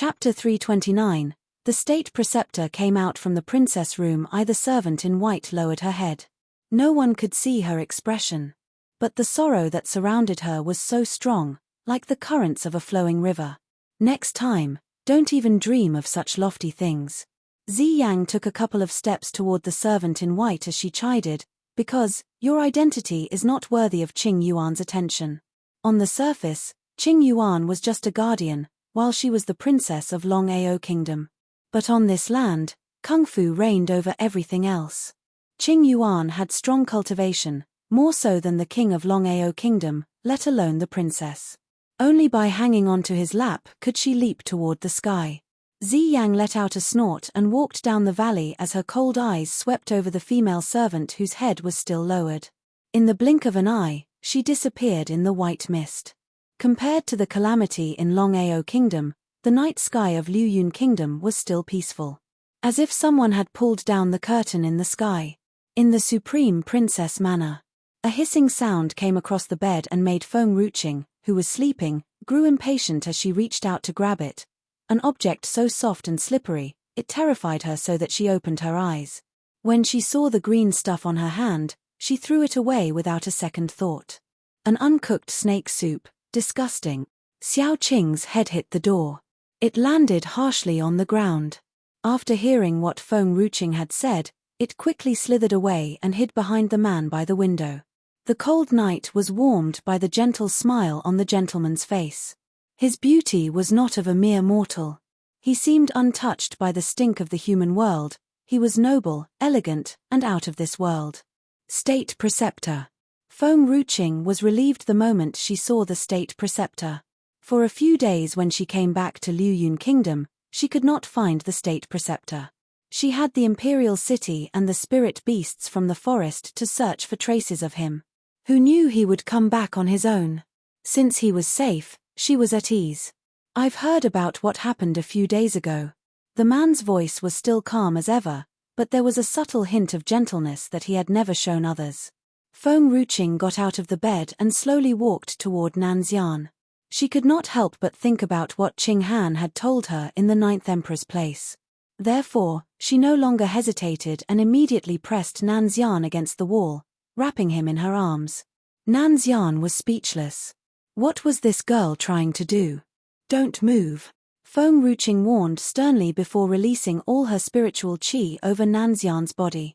Chapter 329. The state preceptor came out from the princess room. The servant in white lowered her head. No one could see her expression. But the sorrow that surrounded her was so strong, like the currents of a flowing river. Next time, don't even dream of such lofty things. Zi Yang took a couple of steps toward the servant in white as she chided, because, your identity is not worthy of Qing Yuan's attention. On the surface, Qing Yuan was just a guardian, while she was the princess of Long Ao Kingdom. But on this land, Kung Fu reigned over everything else. Qing Yuan had strong cultivation, more so than the king of Long Ao Kingdom, let alone the princess. Only by hanging onto his lap could she leap toward the sky. Zi Yang let out a snort and walked down the valley as her cold eyes swept over the female servant whose head was still lowered. In the blink of an eye, she disappeared in the white mist. Compared to the calamity in Long Ao Kingdom, the night sky of Liu Yun Kingdom was still peaceful. As if someone had pulled down the curtain in the sky. In the supreme princess manner. A hissing sound came across the bed and made Feng Ruqing, who was sleeping, grew impatient as she reached out to grab it. An object so soft and slippery, it terrified her so that she opened her eyes. When she saw the green stuff on her hand, she threw it away without a second thought. An uncooked snake soup, disgusting. Xiao Qing's head hit the door. It landed harshly on the ground. After hearing what Feng Ruqing had said, it quickly slithered away and hid behind the man by the window. The cold night was warmed by the gentle smile on the gentleman's face. His beauty was not of a mere mortal. He seemed untouched by the stink of the human world. He was noble, elegant, and out of this world. State Preceptor. Feng Ruqing was relieved the moment she saw the state preceptor. For a few days when she came back to Liu Yun Kingdom, she could not find the state preceptor. She had the imperial city and the spirit beasts from the forest to search for traces of him. Who knew he would come back on his own? Since he was safe, she was at ease. I've heard about what happened a few days ago. The man's voice was still calm as ever, but there was a subtle hint of gentleness that he had never shown others. Feng Ruqing got out of the bed and slowly walked toward Nanxian. She could not help but think about what Qing Han had told her in the 9th Emperor's place. Therefore, she no longer hesitated and immediately pressed Nanxian against the wall, wrapping him in her arms. Nanxian was speechless. What was this girl trying to do? Don't move. Feng Ruqing warned sternly before releasing all her spiritual qi over Nanxian's body.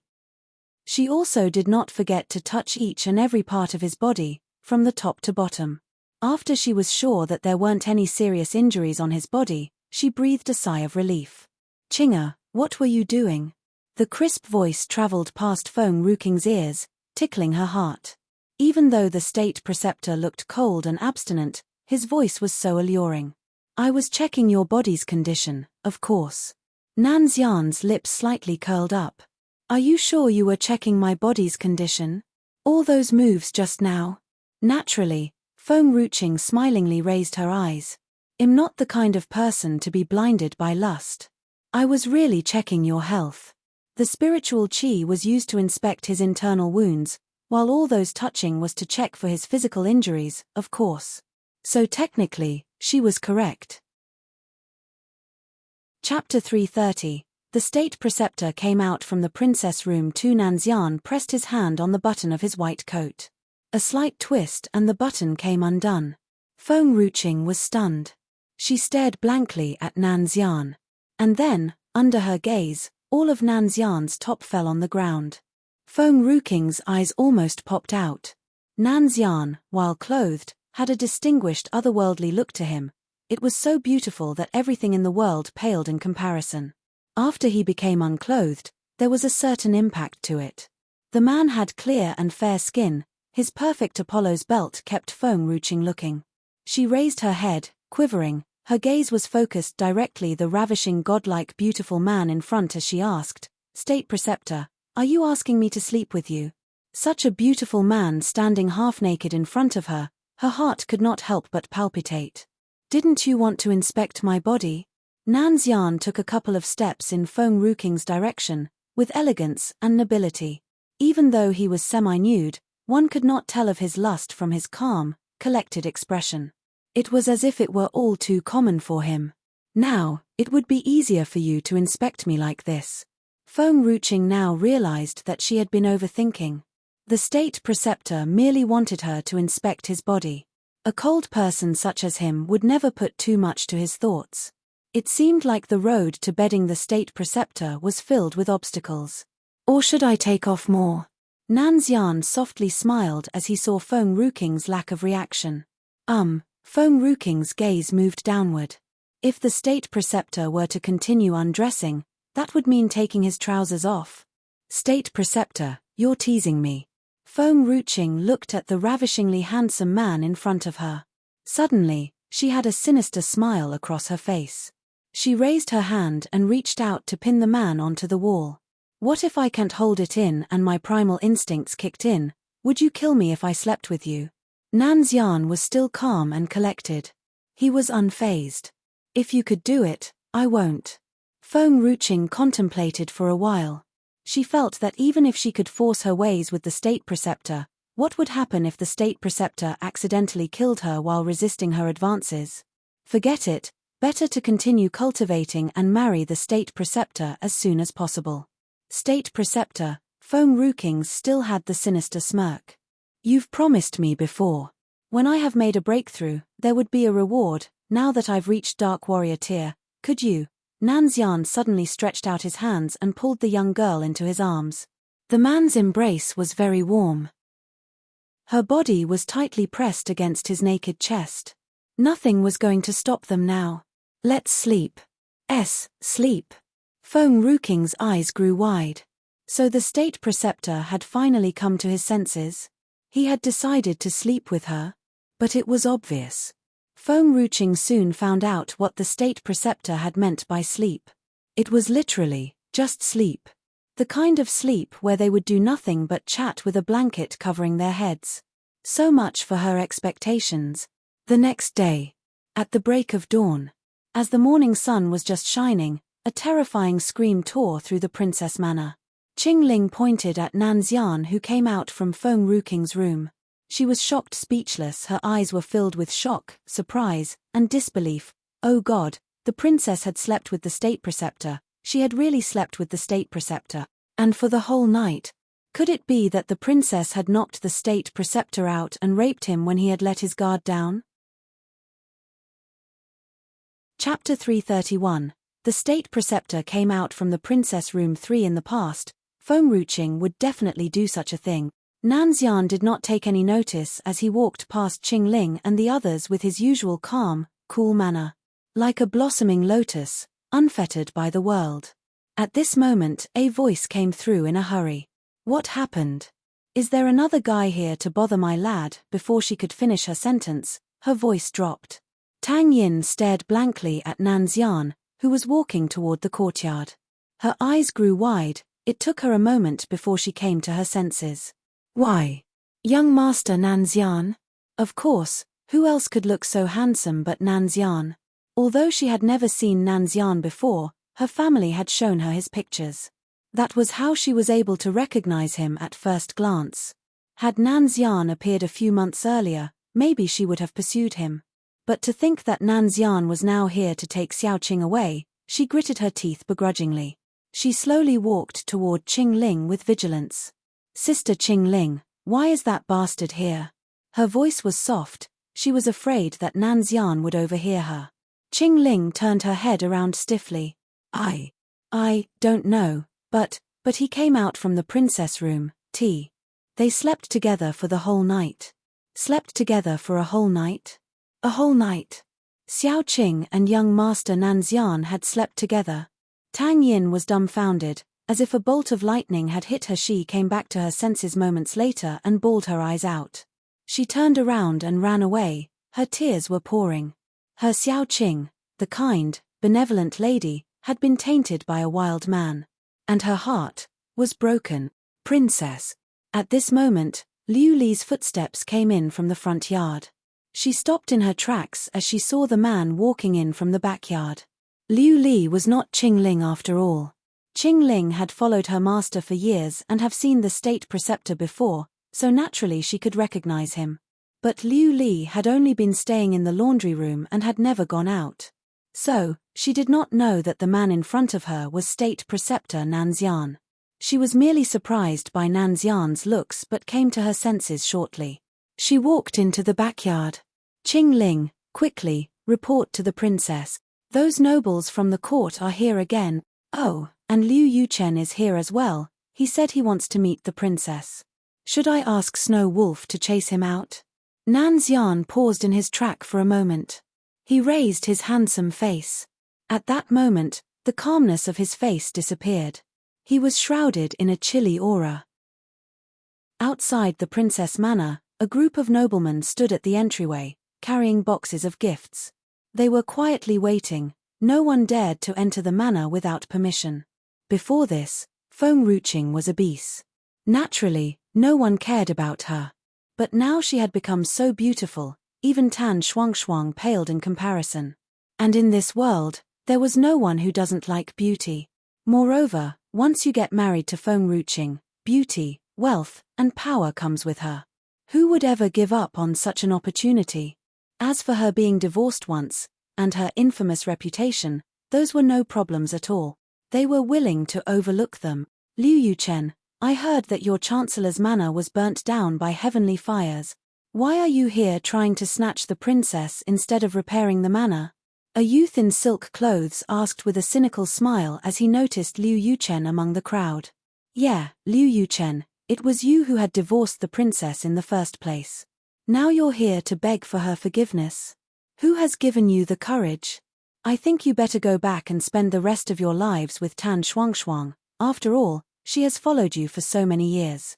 She also did not forget to touch each and every part of his body, from the top to bottom. After she was sure that there weren't any serious injuries on his body, she breathed a sigh of relief. Qing'er, what were you doing? The crisp voice traveled past Feng Ruqing's ears, tickling her heart. Even though the state preceptor looked cold and abstinent, his voice was so alluring. I was checking your body's condition, of course. Nanxian's lips slightly curled up. Are you sure you were checking my body's condition? All those moves just now? Naturally, Feng Ruqing smilingly raised her eyes. I'm not the kind of person to be blinded by lust. I was really checking your health. The spiritual qi was used to inspect his internal wounds, while all those touching was to check for his physical injuries, of course. So technically, she was correct. Chapter 330. The state preceptor came out from the princess room. Nanxian pressed his hand on the button of his white coat. A slight twist and the button came undone. Feng Ruqing was stunned. She stared blankly at Nanxian. And then, under her gaze, all of Nanxian's top fell on the ground. Feng Ruqing's eyes almost popped out. Nanxian, while clothed, had a distinguished otherworldly look to him. It was so beautiful that everything in the world paled in comparison. After he became unclothed, there was a certain impact to it. The man had clear and fair skin. His perfect Apollo's belt kept Feng Ruqing looking. She raised her head, quivering. Her gaze was focused directly the ravishing godlike beautiful man in front as she asked, State Preceptor, are you asking me to sleep with you? Such a beautiful man standing half-naked in front of her, her heart could not help but palpitate. Didn't you want to inspect my body? Nanxian took a couple of steps in Feng Ruqing's direction, with elegance and nobility. Even though he was semi-nude, one could not tell of his lust from his calm, collected expression. It was as if it were all too common for him. Now, it would be easier for you to inspect me like this. Feng Ruqing now realized that she had been overthinking. The state preceptor merely wanted her to inspect his body. A cold person such as him would never put too much to his thoughts. It seemed like the road to bedding the state preceptor was filled with obstacles. Or should I take off more? Nanxian softly smiled as he saw Feng Ruqing's lack of reaction. Feng Ruqing's gaze moved downward. If the state preceptor were to continue undressing, that would mean taking his trousers off. State preceptor, you're teasing me. Feng Ruqing looked at the ravishingly handsome man in front of her. Suddenly, she had a sinister smile across her face. She raised her hand and reached out to pin the man onto the wall. What if I can't hold it in and my primal instincts kicked in? Would you kill me if I slept with you? Nanxian was still calm and collected. He was unfazed. If you could do it, I won't. Feng Ruqing contemplated for a while. She felt that even if she could force her ways with the state preceptor, what would happen if the state preceptor accidentally killed her while resisting her advances? Forget it, better to continue cultivating and marry the state preceptor as soon as possible. State preceptor, Feng Ruqing still had the sinister smirk. You've promised me before. When I have made a breakthrough, there would be a reward. Now that I've reached Dark Warrior tier, could you? Nanxian suddenly stretched out his hands and pulled the young girl into his arms. The man's embrace was very warm. Her body was tightly pressed against his naked chest. Nothing was going to stop them now. Let's sleep. Sleep. Feng Ruqing's eyes grew wide. So the state preceptor had finally come to his senses. He had decided to sleep with her. But it was obvious. Feng Ruqing soon found out what the state preceptor had meant by sleep. It was literally, just sleep. The kind of sleep where they would do nothing but chat with a blanket covering their heads. So much for her expectations. The next day, at the break of dawn, as the morning sun was just shining, a terrifying scream tore through the princess manor. Qingling pointed at Nanxian, who came out from Feng Ruqing's room. She was shocked speechless, her eyes were filled with shock, surprise, and disbelief. Oh God, the princess had slept with the state preceptor, she had really slept with the state preceptor, and for the whole night. Could it be that the princess had knocked the state preceptor out and raped him when he had let his guard down? Chapter 331. The state preceptor came out from the princess room 3 in the past. Feng Ruqing would definitely do such a thing. Nanxian did not take any notice as he walked past Qingling and the others with his usual calm, cool manner. Like a blossoming lotus, unfettered by the world. At this moment, a voice came through in a hurry. What happened? Is there another guy here to bother my lad? Before she could finish her sentence, her voice dropped. Tang Yin stared blankly at Nanxian, who was walking toward the courtyard. Her eyes grew wide, it took her a moment before she came to her senses. Why? Young Master Nanxian? Of course, who else could look so handsome but Nanxian? Although she had never seen Nanxian before, her family had shown her his pictures. That was how she was able to recognize him at first glance. Had Nanxian appeared a few months earlier, maybe she would have pursued him. But to think that Nanxian was now here to take Xiaoqing away, she gritted her teeth begrudgingly. She slowly walked toward Qingling with vigilance. Sister Qingling, why is that bastard here? Her voice was soft, she was afraid that Nanxian would overhear her. Qingling turned her head around stiffly. I don't know, but he came out from the princess room, T. They slept together for the whole night. Slept together for a whole night? A whole night. Xiaoqing and young Master Nanxian had slept together. Tang Yin was dumbfounded, as if a bolt of lightning had hit her. She came back to her senses moments later and bawled her eyes out. She turned around and ran away, her tears were pouring. Her Xiaoqing, the kind, benevolent lady, had been tainted by a wild man. And her heart was broken. Princess. At this moment, Liu Li's footsteps came in from the front yard. She stopped in her tracks as she saw the man walking in from the backyard. Liu Li was not Qingling after all. Qingling had followed her master for years and have seen the state preceptor before, so naturally she could recognize him. But Liu Li had only been staying in the laundry room and had never gone out. So, she did not know that the man in front of her was State Preceptor Nanxian. She was merely surprised by Nanxian's looks but came to her senses shortly. She walked into the backyard. Qing Ling, quickly, report to the princess. Those nobles from the court are here again. Oh, and Liu Yuchen is here as well. He said he wants to meet the princess. Should I ask Snow Wolf to chase him out? Nanxian paused in his track for a moment. He raised his handsome face. At that moment, the calmness of his face disappeared. He was shrouded in a chilly aura. Outside the princess manor, a group of noblemen stood at the entryway, carrying boxes of gifts. They were quietly waiting. No one dared to enter the manor without permission. Before this, Feng Ruching was a beast. Naturally, no one cared about her. But now she had become so beautiful, even Tan Shuangshuang paled in comparison. And in this world, there was no one who doesn't like beauty. Moreover, once you get married to Feng Ruching, beauty, wealth, and power comes with her. Who would ever give up on such an opportunity? As for her being divorced once, and her infamous reputation, those were no problems at all. They were willing to overlook them. Liu Yuchen, I heard that your chancellor's manor was burnt down by heavenly fires. Why are you here trying to snatch the princess instead of repairing the manor? A youth in silk clothes asked with a cynical smile as he noticed Liu Yuchen among the crowd. Yeah, Liu Yuchen, it was you who had divorced the princess in the first place. Now you're here to beg for her forgiveness. Who has given you the courage? I think you better go back and spend the rest of your lives with Tan Shuangshuang. After all, she has followed you for so many years.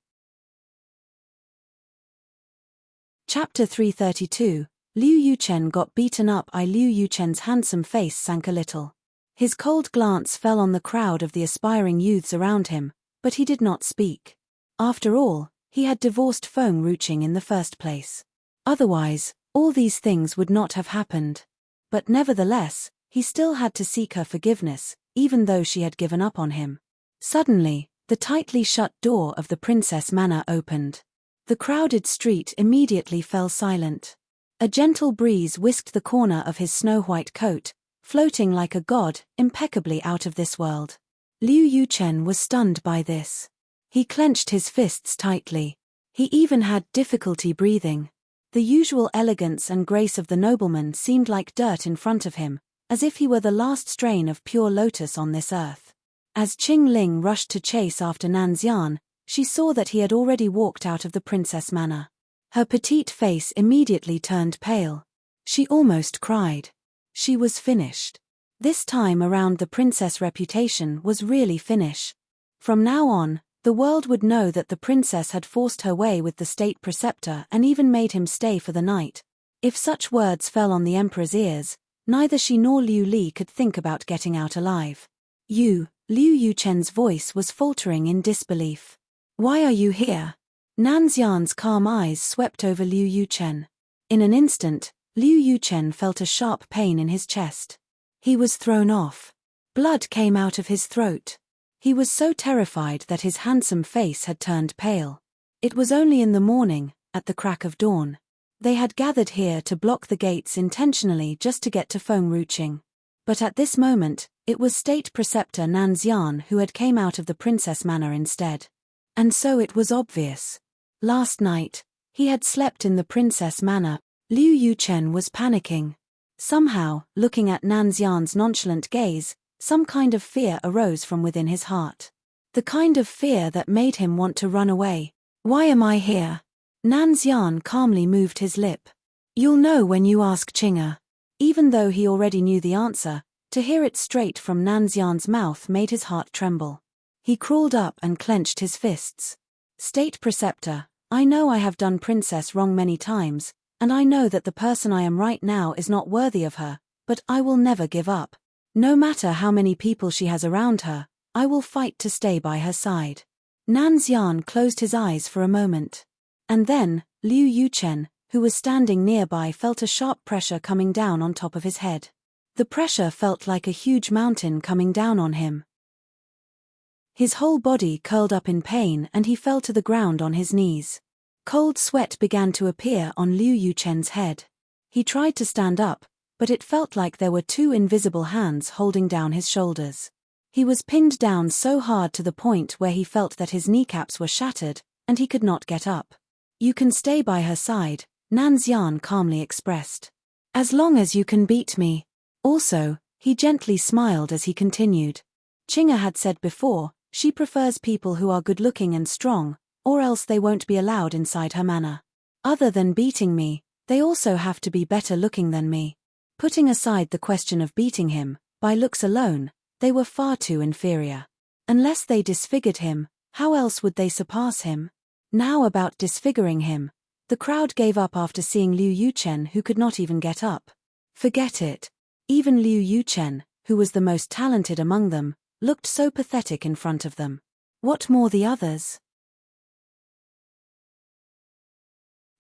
Chapter 332, Liu Yuchen got beaten up. Liu Yuchen's handsome face sank a little. His cold glance fell on the crowd of the aspiring youths around him, but he did not speak. After all, he had divorced Feng Ruching in the first place. Otherwise, all these things would not have happened. But nevertheless, he still had to seek her forgiveness, even though she had given up on him. Suddenly, the tightly shut door of the princess manor opened. The crowded street immediately fell silent. A gentle breeze whisked the corner of his snow-white coat, floating like a god, impeccably out of this world. Liu Yuchen was stunned by this. He clenched his fists tightly. He even had difficulty breathing. The usual elegance and grace of the nobleman seemed like dirt in front of him, as if he were the last strain of pure lotus on this earth. As Qing Ling rushed to chase after Nanxian, she saw that he had already walked out of the princess manor. Her petite face immediately turned pale. She almost cried. She was finished. This time around, the princess' reputation was really finished. From now on, the world would know that the princess had forced her way with the state preceptor and even made him stay for the night. If such words fell on the emperor's ears, neither she nor Liu Li could think about getting out alive. Liu Yuchen's voice was faltering in disbelief. Why are you here? Nanxian's calm eyes swept over Liu Yuchen. In an instant, Liu Yuchen felt a sharp pain in his chest. He was thrown off. Blood came out of his throat. He was so terrified that his handsome face had turned pale. It was only in the morning, at the crack of dawn. They had gathered here to block the gates intentionally just to get to Feng Ruching. But at this moment, it was State Preceptor Nanxian who had came out of the princess manor instead. And so it was obvious. Last night, he had slept in the princess manor. Liu Yuchen was panicking. Somehow, looking at Nanxian's nonchalant gaze, some kind of fear arose from within his heart. The kind of fear that made him want to run away. Why am I here? Nanxian calmly moved his lip. You'll know when you ask Qing'er. Even though he already knew the answer, to hear it straight from Nanxian's mouth made his heart tremble. He crawled up and clenched his fists. State Preceptor, I know I have done Princess wrong many times, and I know that the person I am right now is not worthy of her, but I will never give up. No matter how many people she has around her, I will fight to stay by her side. Nanxian closed his eyes for a moment. And then, Liu Yuchen, who was standing nearby, felt a sharp pressure coming down on top of his head. The pressure felt like a huge mountain coming down on him. His whole body curled up in pain and he fell to the ground on his knees. Cold sweat began to appear on Liu Yuchen's head. He tried to stand up, but it felt like there were two invisible hands holding down his shoulders. He was pinned down so hard to the point where he felt that his kneecaps were shattered, and he could not get up. "You can stay by her side," Nan Xian calmly expressed. "As long as you can beat me." Also, he gently smiled as he continued. Chinga had said before, she prefers people who are good-looking and strong, or else they won't be allowed inside her manor. Other than beating me, they also have to be better looking than me. Putting aside the question of beating him, by looks alone, they were far too inferior. Unless they disfigured him, how else would they surpass him? Now about disfiguring him, the crowd gave up after seeing Liu Yuchen, who could not even get up. Forget it. Even Liu Yuchen, who was the most talented among them, looked so pathetic in front of them. What more the others?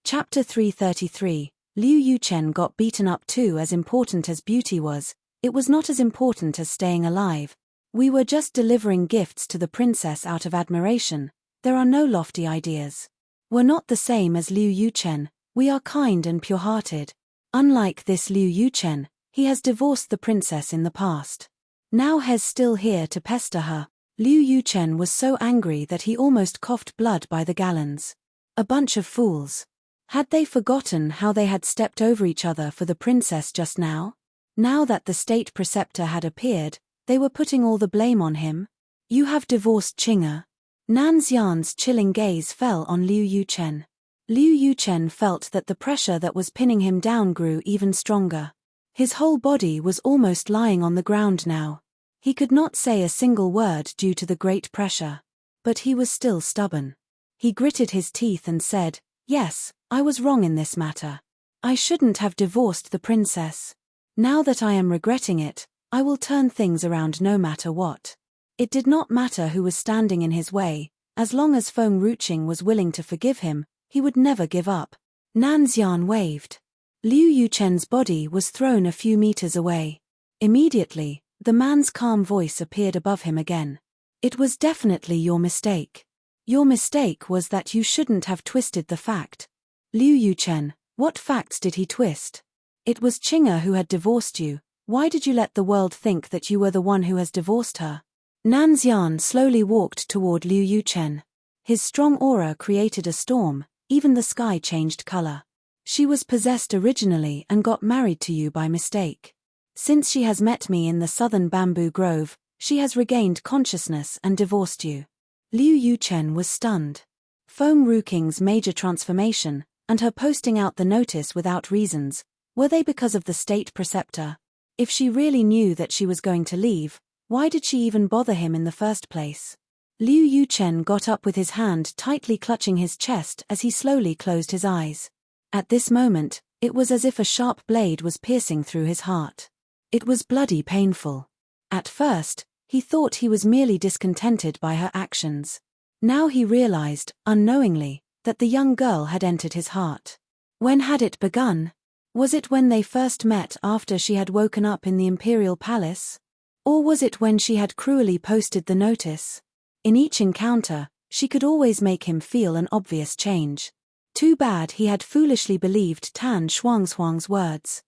Chapter 333. Liu Yuchen got beaten up too. As important as beauty was, it was not as important as staying alive. "We were just delivering gifts to the princess out of admiration. There are no lofty ideas. We're not the same as Liu Yuchen, we are kind and pure-hearted. Unlike this Liu Yuchen, he has divorced the princess in the past. Now he's still here to pester her." Liu Yuchen was so angry that he almost coughed blood by the gallons. A bunch of fools. Had they forgotten how they had stepped over each other for the princess just now? Now that the state preceptor had appeared, they were putting all the blame on him. "You have divorced Chinga." Nan Xian's chilling gaze fell on Liu Yuchen. Liu Yuchen felt that the pressure that was pinning him down grew even stronger. His whole body was almost lying on the ground now. He could not say a single word due to the great pressure. But he was still stubborn. He gritted his teeth and said, "Yes, I was wrong in this matter. I shouldn't have divorced the princess. Now that I am regretting it, I will turn things around no matter what." It did not matter who was standing in his way, as long as Feng Ruqing was willing to forgive him, he would never give up. Nan Xian waved. Liu Yuchen's body was thrown a few meters away. Immediately, the man's calm voice appeared above him again. "It was definitely your mistake. Your mistake was that you shouldn't have twisted the fact." "Liu Yuchen, what facts did he twist?" "It was Chinga who had divorced you. Why did you let the world think that you were the one who has divorced her?" Nan Xian slowly walked toward Liu Yuchen. His strong aura created a storm, even the sky changed color. "She was possessed originally and got married to you by mistake. Since she has met me in the southern bamboo grove, she has regained consciousness and divorced you." Liu Yuchen was stunned. Feng Ruqing's major transformation, and her posting out the notice without reasons, were they because of the state preceptor? If she really knew that she was going to leave, why did she even bother him in the first place? Liu Yuchen got up with his hand tightly clutching his chest as he slowly closed his eyes. At this moment, it was as if a sharp blade was piercing through his heart. It was bloody painful. At first, he thought he was merely discontented by her actions. Now he realized, unknowingly, that the young girl had entered his heart. When had it begun? Was it when they first met after she had woken up in the imperial palace? Or was it when she had cruelly posted the notice? In each encounter, she could always make him feel an obvious change. Too bad he had foolishly believed Tan Shuang's words.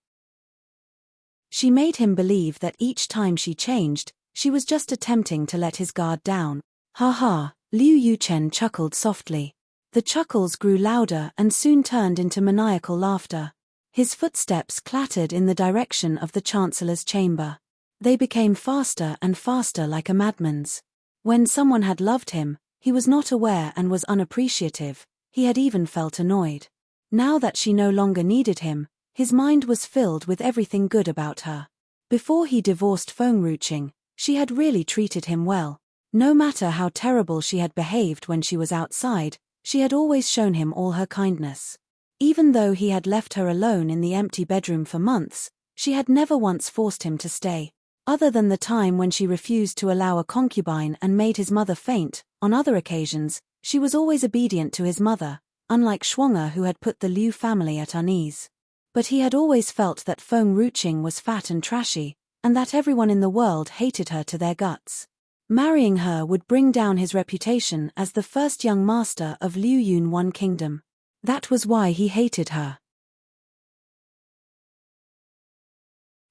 She made him believe that each time she changed, she was just attempting to let his guard down. "Ha ha," Liu Yuchen chuckled softly. The chuckles grew louder and soon turned into maniacal laughter. His footsteps clattered in the direction of the Chancellor's chamber. They became faster and faster like a madman's. When someone had loved him, he was not aware and was unappreciative, he had even felt annoyed. Now that she no longer needed him, his mind was filled with everything good about her. Before he divorced Feng Ruqing, she had really treated him well. No matter how terrible she had behaved when she was outside, she had always shown him all her kindness. Even though he had left her alone in the empty bedroom for months, she had never once forced him to stay. Other than the time when she refused to allow a concubine and made his mother faint, on other occasions, she was always obedient to his mother, unlike Shuang'er who had put the Liu family at unease. But he had always felt that Feng Ruqing was fat and trashy, and that everyone in the world hated her to their guts. Marrying her would bring down his reputation as the first young master of Liu Yun One Kingdom. That was why he hated her.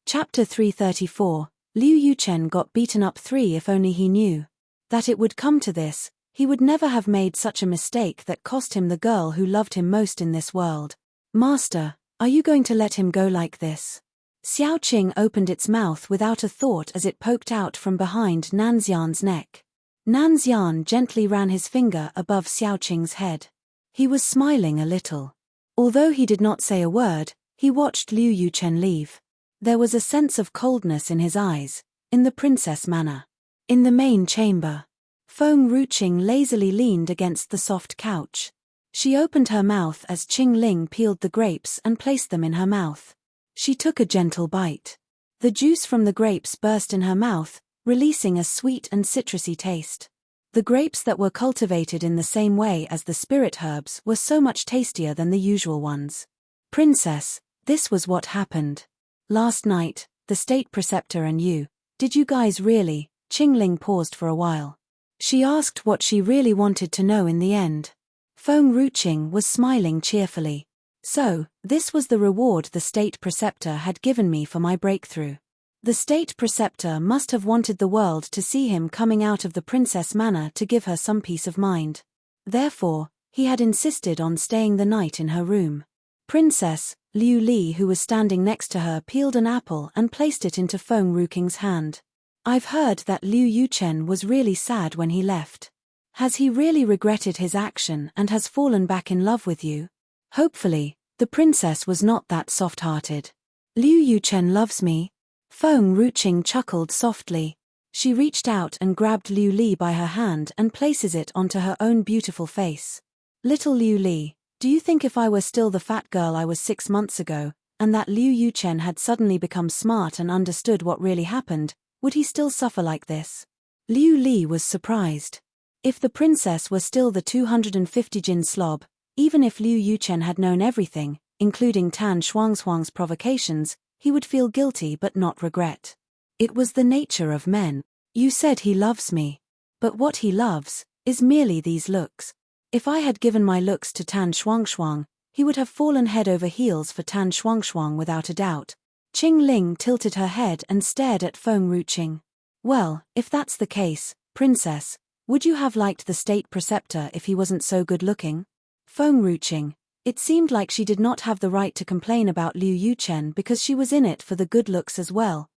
Chapter 334. Liu Yuchen got beaten up 3. If only he knew that it would come to this, he would never have made such a mistake that cost him the girl who loved him most in this world. Master, are you going to let him go like this? Xiao Qing opened its mouth without a thought as it poked out from behind Nanxian's neck. Nanxian gently ran his finger above Xiao Qing's head. He was smiling a little. Although he did not say a word, he watched Liu Yuchen leave. There was a sense of coldness in his eyes, in the princess manner. In the main chamber, Feng Ruqing lazily leaned against the soft couch. She opened her mouth as Qing Ling peeled the grapes and placed them in her mouth. She took a gentle bite. The juice from the grapes burst in her mouth, releasing a sweet and citrusy taste. The grapes that were cultivated in the same way as the spirit herbs were so much tastier than the usual ones. Princess, this was what happened. Last night, the state preceptor and you, did you guys really? Qing Ling paused for a while. She asked what she really wanted to know in the end. Feng Ruqing was smiling cheerfully. So, this was the reward the state preceptor had given me for my breakthrough. The state preceptor must have wanted the world to see him coming out of the princess manor to give her some peace of mind. Therefore, he had insisted on staying the night in her room. Princess, Liu Li, who was standing next to her, peeled an apple and placed it into Feng Ruqing's hand. I've heard that Liu Yuchen was really sad when he left. Has he really regretted his action and has fallen back in love with you? Hopefully, the princess was not that soft-hearted. Liu Yuchen loves me. Feng Ruqing chuckled softly. She reached out and grabbed Liu Li by her hand and places it onto her own beautiful face. Little Liu Li, do you think if I were still the fat girl I was 6 months ago, and that Liu Yuchen had suddenly become smart and understood what really happened, would he still suffer like this? Liu Li was surprised. If the princess were still the 250 jin slob, even if Liu Yuchen had known everything, including Tan Shuang's provocations, he would feel guilty but not regret. It was the nature of men. You said he loves me. But what he loves is merely these looks. If I had given my looks to Tan Shuang, he would have fallen head over heels for Tan Shuang without a doubt. Qing Ling tilted her head and stared at Feng Ruqing. Well, if that's the case, princess, would you have liked the state preceptor if he wasn't so good-looking? Feng Ruqing. It seemed like she did not have the right to complain about Liu Yuchen because she was in it for the good looks as well.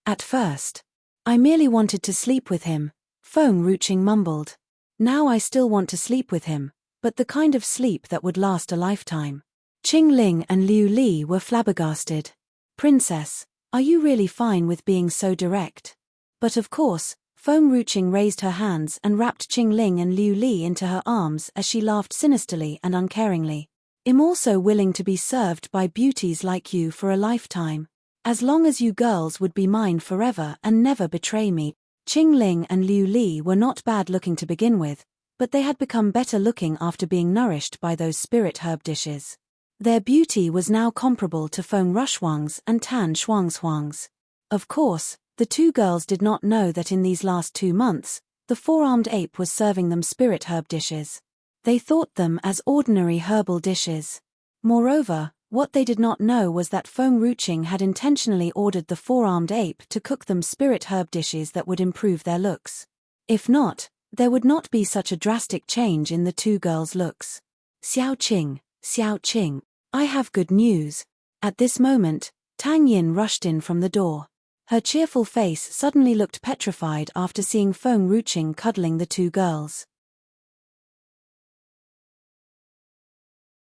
At first, I merely wanted to sleep with him, Feng Ruqing mumbled. Now I still want to sleep with him, but the kind of sleep that would last a lifetime. Qing Ling and Liu Li were flabbergasted. Princess, are you really fine with being so direct? But of course, Feng Ruqing raised her hands and wrapped Qing Ling and Liu Li into her arms as she laughed sinisterly and uncaringly. I'm also willing to be served by beauties like you for a lifetime. As long as you girls would be mine forever and never betray me. Qing Ling and Liu Li were not bad looking to begin with, but they had become better looking after being nourished by those spirit herb dishes. Their beauty was now comparable to Feng Rushwang's and Tan Shuang's. Of course, the two girls did not know that in these last 2 months, the four-armed ape was serving them spirit herb dishes. They thought them as ordinary herbal dishes. Moreover, what they did not know was that Feng Ruqing had intentionally ordered the four-armed ape to cook them spirit herb dishes that would improve their looks. If not, there would not be such a drastic change in the two girls' looks. Xiao Qing, I have good news. At this moment, Tang Yin rushed in from the door. Her cheerful face suddenly looked petrified after seeing Feng Ruqing cuddling the two girls.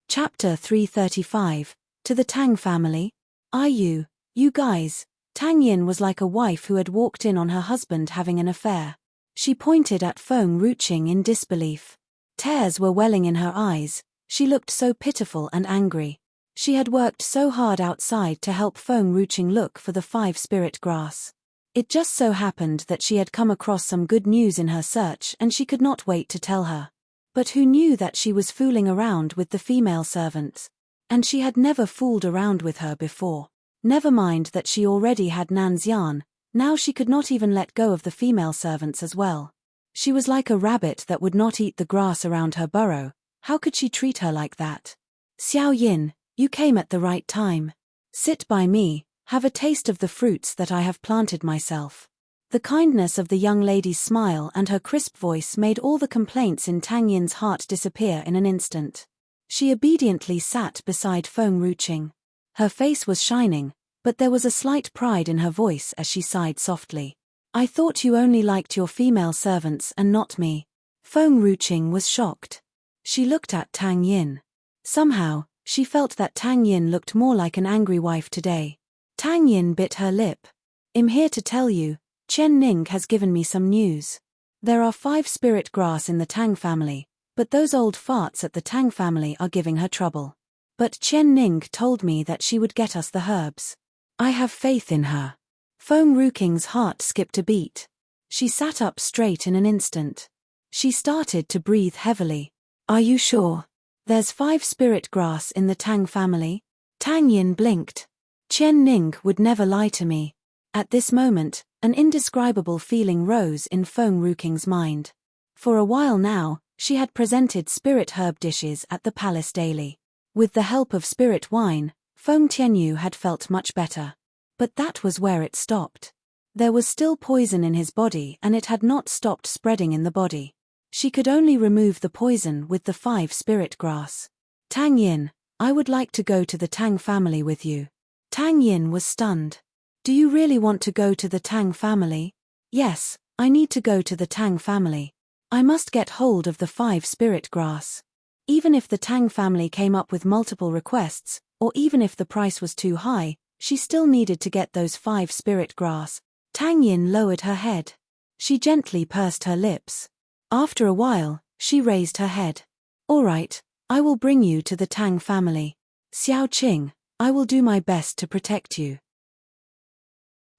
Chapter 335. To the Tang family. Are you guys? Tang Yin was like a wife who had walked in on her husband having an affair. She pointed at Feng Ruqing in disbelief. Tears were welling in her eyes. She looked so pitiful and angry. She had worked so hard outside to help Feng Ruqing look for the 5 spirit grass. It just so happened that she had come across some good news in her search and she could not wait to tell her. But who knew that she was fooling around with the female servants? And she had never fooled around with her before. Never mind that she already had Nanxian, now she could not even let go of the female servants as well. She was like a rabbit that would not eat the grass around her burrow. How could she treat her like that? Xiao Yin, you came at the right time. Sit by me, Have a taste of the fruits that I have planted myself. The kindness of the young lady's smile and her crisp voice made all the complaints in Tang Yin's heart disappear in an instant. She obediently sat beside Feng Ruqing. Her face was shining, but there was a slight pride in her voice as she sighed softly. I thought you only liked your female servants and not me. Feng Ruqing was shocked. She looked at Tang Yin. Somehow, she felt that Tang Yin looked more like an angry wife today. Tang Yin bit her lip. I'm here to tell you, Chen Ning has given me some news. There are 5 spirit grass in the Tang family, but those old farts at the Tang family are giving her trouble. But Chen Ning told me that she would get us the herbs. I have faith in her. Feng Ruqing's heart skipped a beat. She sat up straight in an instant. She started to breathe heavily. Are you sure? There's 5 spirit grass in the Tang family? Tang Yin blinked. Chen Ning would never lie to me. At this moment, an indescribable feeling rose in Feng Ruqing's mind. For a while now, she had presented spirit herb dishes at the palace daily. With the help of spirit wine, Feng Tianyu had felt much better. But that was where it stopped. There was still poison in his body and it had not stopped spreading in the body. She could only remove the poison with the 5 spirit grass. Tang Yin, I would like to go to the Tang family with you. Tang Yin was stunned. Do you really want to go to the Tang family? Yes, I need to go to the Tang family. I must get hold of the 5 spirit grass. Even if the Tang family came up with multiple requests, or even if the price was too high, she still needed to get those 5 spirit grass. Tang Yin lowered her head. She gently pursed her lips. After a while, she raised her head. All right, I will bring you to the Tang family. Xiao Qing, I will do my best to protect you.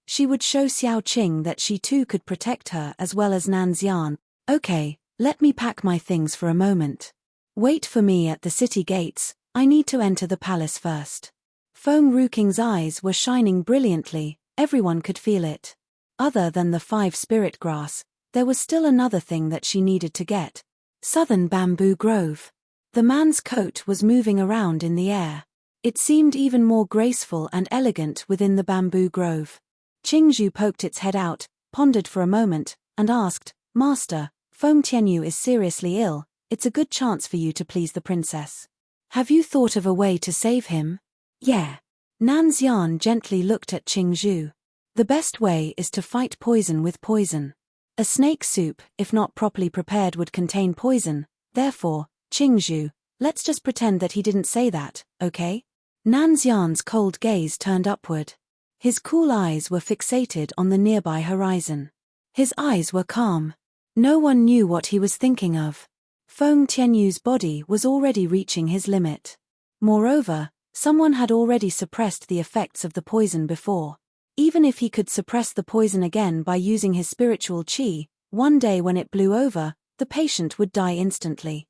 She would show Xiao Qing that she too could protect her as well as Nanxian. Okay, let me pack my things for a moment. Wait for me at the city gates, I need to enter the palace first. Feng Ruqing's eyes were shining brilliantly, everyone could feel it. Other than the 5 spirit grass, there was still another thing that she needed to get. Southern Bamboo Grove. The man's coat was moving around in the air. It seemed even more graceful and elegant within the bamboo grove. Qingzhu poked its head out, pondered for a moment, and asked, Master, Feng Tianyu is seriously ill, it's a good chance for you to please the princess. Have you thought of a way to save him? Yeah. Nanxian gently looked at Qingzhu. The best way is to fight poison with poison. A snake soup, if not properly prepared, would contain poison, therefore, Qingzhu, let's just pretend that he didn't say that, okay? Nanxian's cold gaze turned upward. His cool eyes were fixated on the nearby horizon. His eyes were calm. No one knew what he was thinking of. Feng Tianyu's body was already reaching his limit. Moreover, someone had already suppressed the effects of the poison before. Even if he could suppress the poison again by using his spiritual qi, one day when it blew over, the patient would die instantly.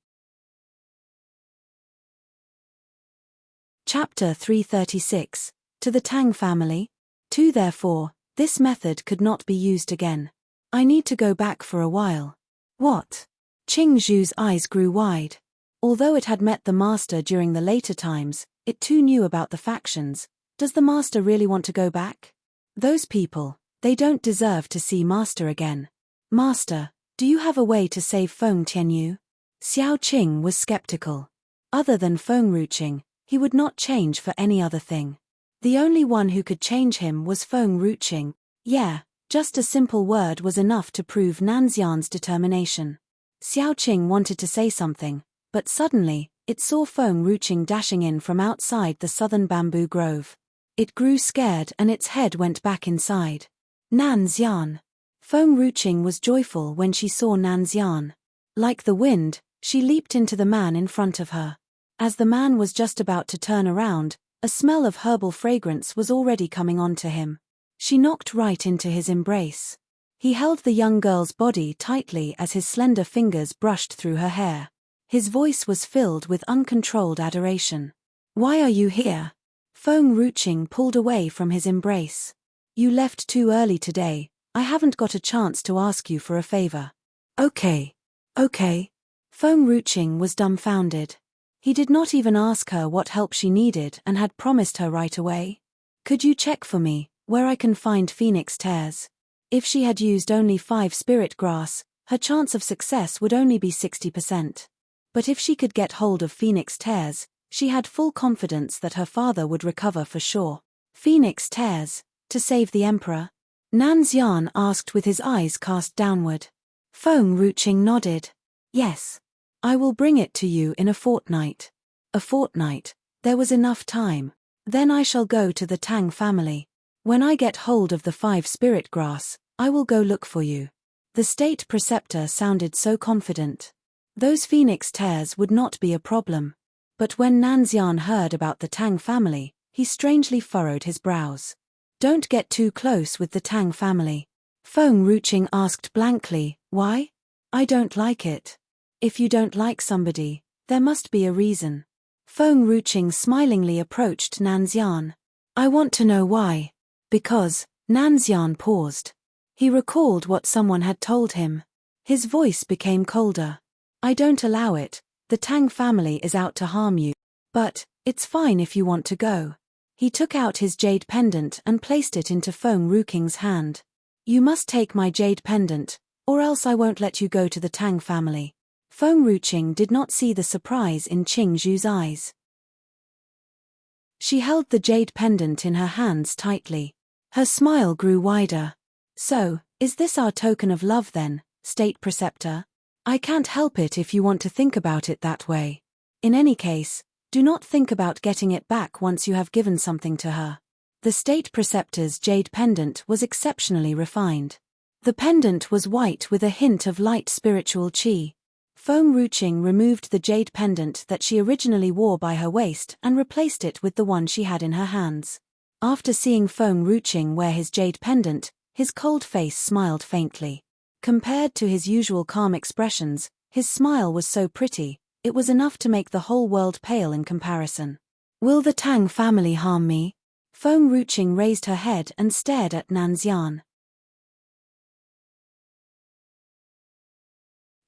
Chapter 336. To the Tang family. 2 Therefore, this method could not be used again. I need to go back for a while. What? Qingzhu's eyes grew wide. Although it had met the master during the later times, it too knew about the factions. Does the master really want to go back? Those people, they don't deserve to see master again. Master, do you have a way to save Feng Tianyu? Xiao Qing was skeptical. Other than Feng Ruqing, he would not change for any other thing. The only one who could change him was Feng Ruqing. Yeah, just a simple word was enough to prove Nanxian's determination. Xiao Qing wanted to say something, but suddenly, it saw Feng Ruqing dashing in from outside the southern bamboo grove. It grew scared and its head went back inside. Nanxian. Feng Ruqing was joyful when she saw Nanxian. Like the wind, she leaped into the man in front of her. As the man was just about to turn around, a smell of herbal fragrance was already coming onto him. She knocked right into his embrace. He held the young girl's body tightly as his slender fingers brushed through her hair. His voice was filled with uncontrolled adoration. Why are you here? Feng Ruqing pulled away from his embrace. You left too early today, I haven't got a chance to ask you for a favor. Okay. Feng Ruqing was dumbfounded. He did not even ask her what help she needed and had promised her right away. Could you check for me where I can find phoenix tears? If she had used only 5 spirit grass, her chance of success would only be 60%. But if she could get hold of phoenix tears, she had full confidence that her father would recover for sure. Phoenix tears, to save the emperor? Nanxian asked with his eyes cast downward. Feng Ruqing nodded. Yes. I will bring it to you in a fortnight. A fortnight, there was enough time. Then I shall go to the Tang family. When I get hold of the 5 spirit grass, I will go look for you. The state preceptor sounded so confident. Those phoenix tears would not be a problem. But when Nanxian heard about the Tang family, he strangely furrowed his brows. Don't get too close with the Tang family. Feng Ruqing asked blankly, why? I don't like it. If you don't like somebody, there must be a reason. Feng Ruqing smilingly approached Nanxian. I want to know why. Because, Nanxian paused. He recalled what someone had told him. His voice became colder. I don't allow it, the Tang family is out to harm you. But, it's fine if you want to go. He took out his jade pendant and placed it into Feng Ruqing's hand. You must take my jade pendant, or else I won't let you go to the Tang family. Feng Ruqing did not see the surprise in Qing Zhu's eyes. She held the jade pendant in her hands tightly. Her smile grew wider. So, is this our token of love then, State Preceptor? I can't help it if you want to think about it that way. In any case, do not think about getting it back once you have given something to her. The State Preceptor's jade pendant was exceptionally refined. The pendant was white with a hint of light spiritual qi. Feng Ruqing removed the jade pendant that she originally wore by her waist and replaced it with the one she had in her hands. After seeing Feng Ruqing wear his jade pendant, his cold face smiled faintly. Compared to his usual calm expressions, his smile was so pretty, it was enough to make the whole world pale in comparison. Will the Tang family harm me? Feng Ruqing raised her head and stared at Nanxian.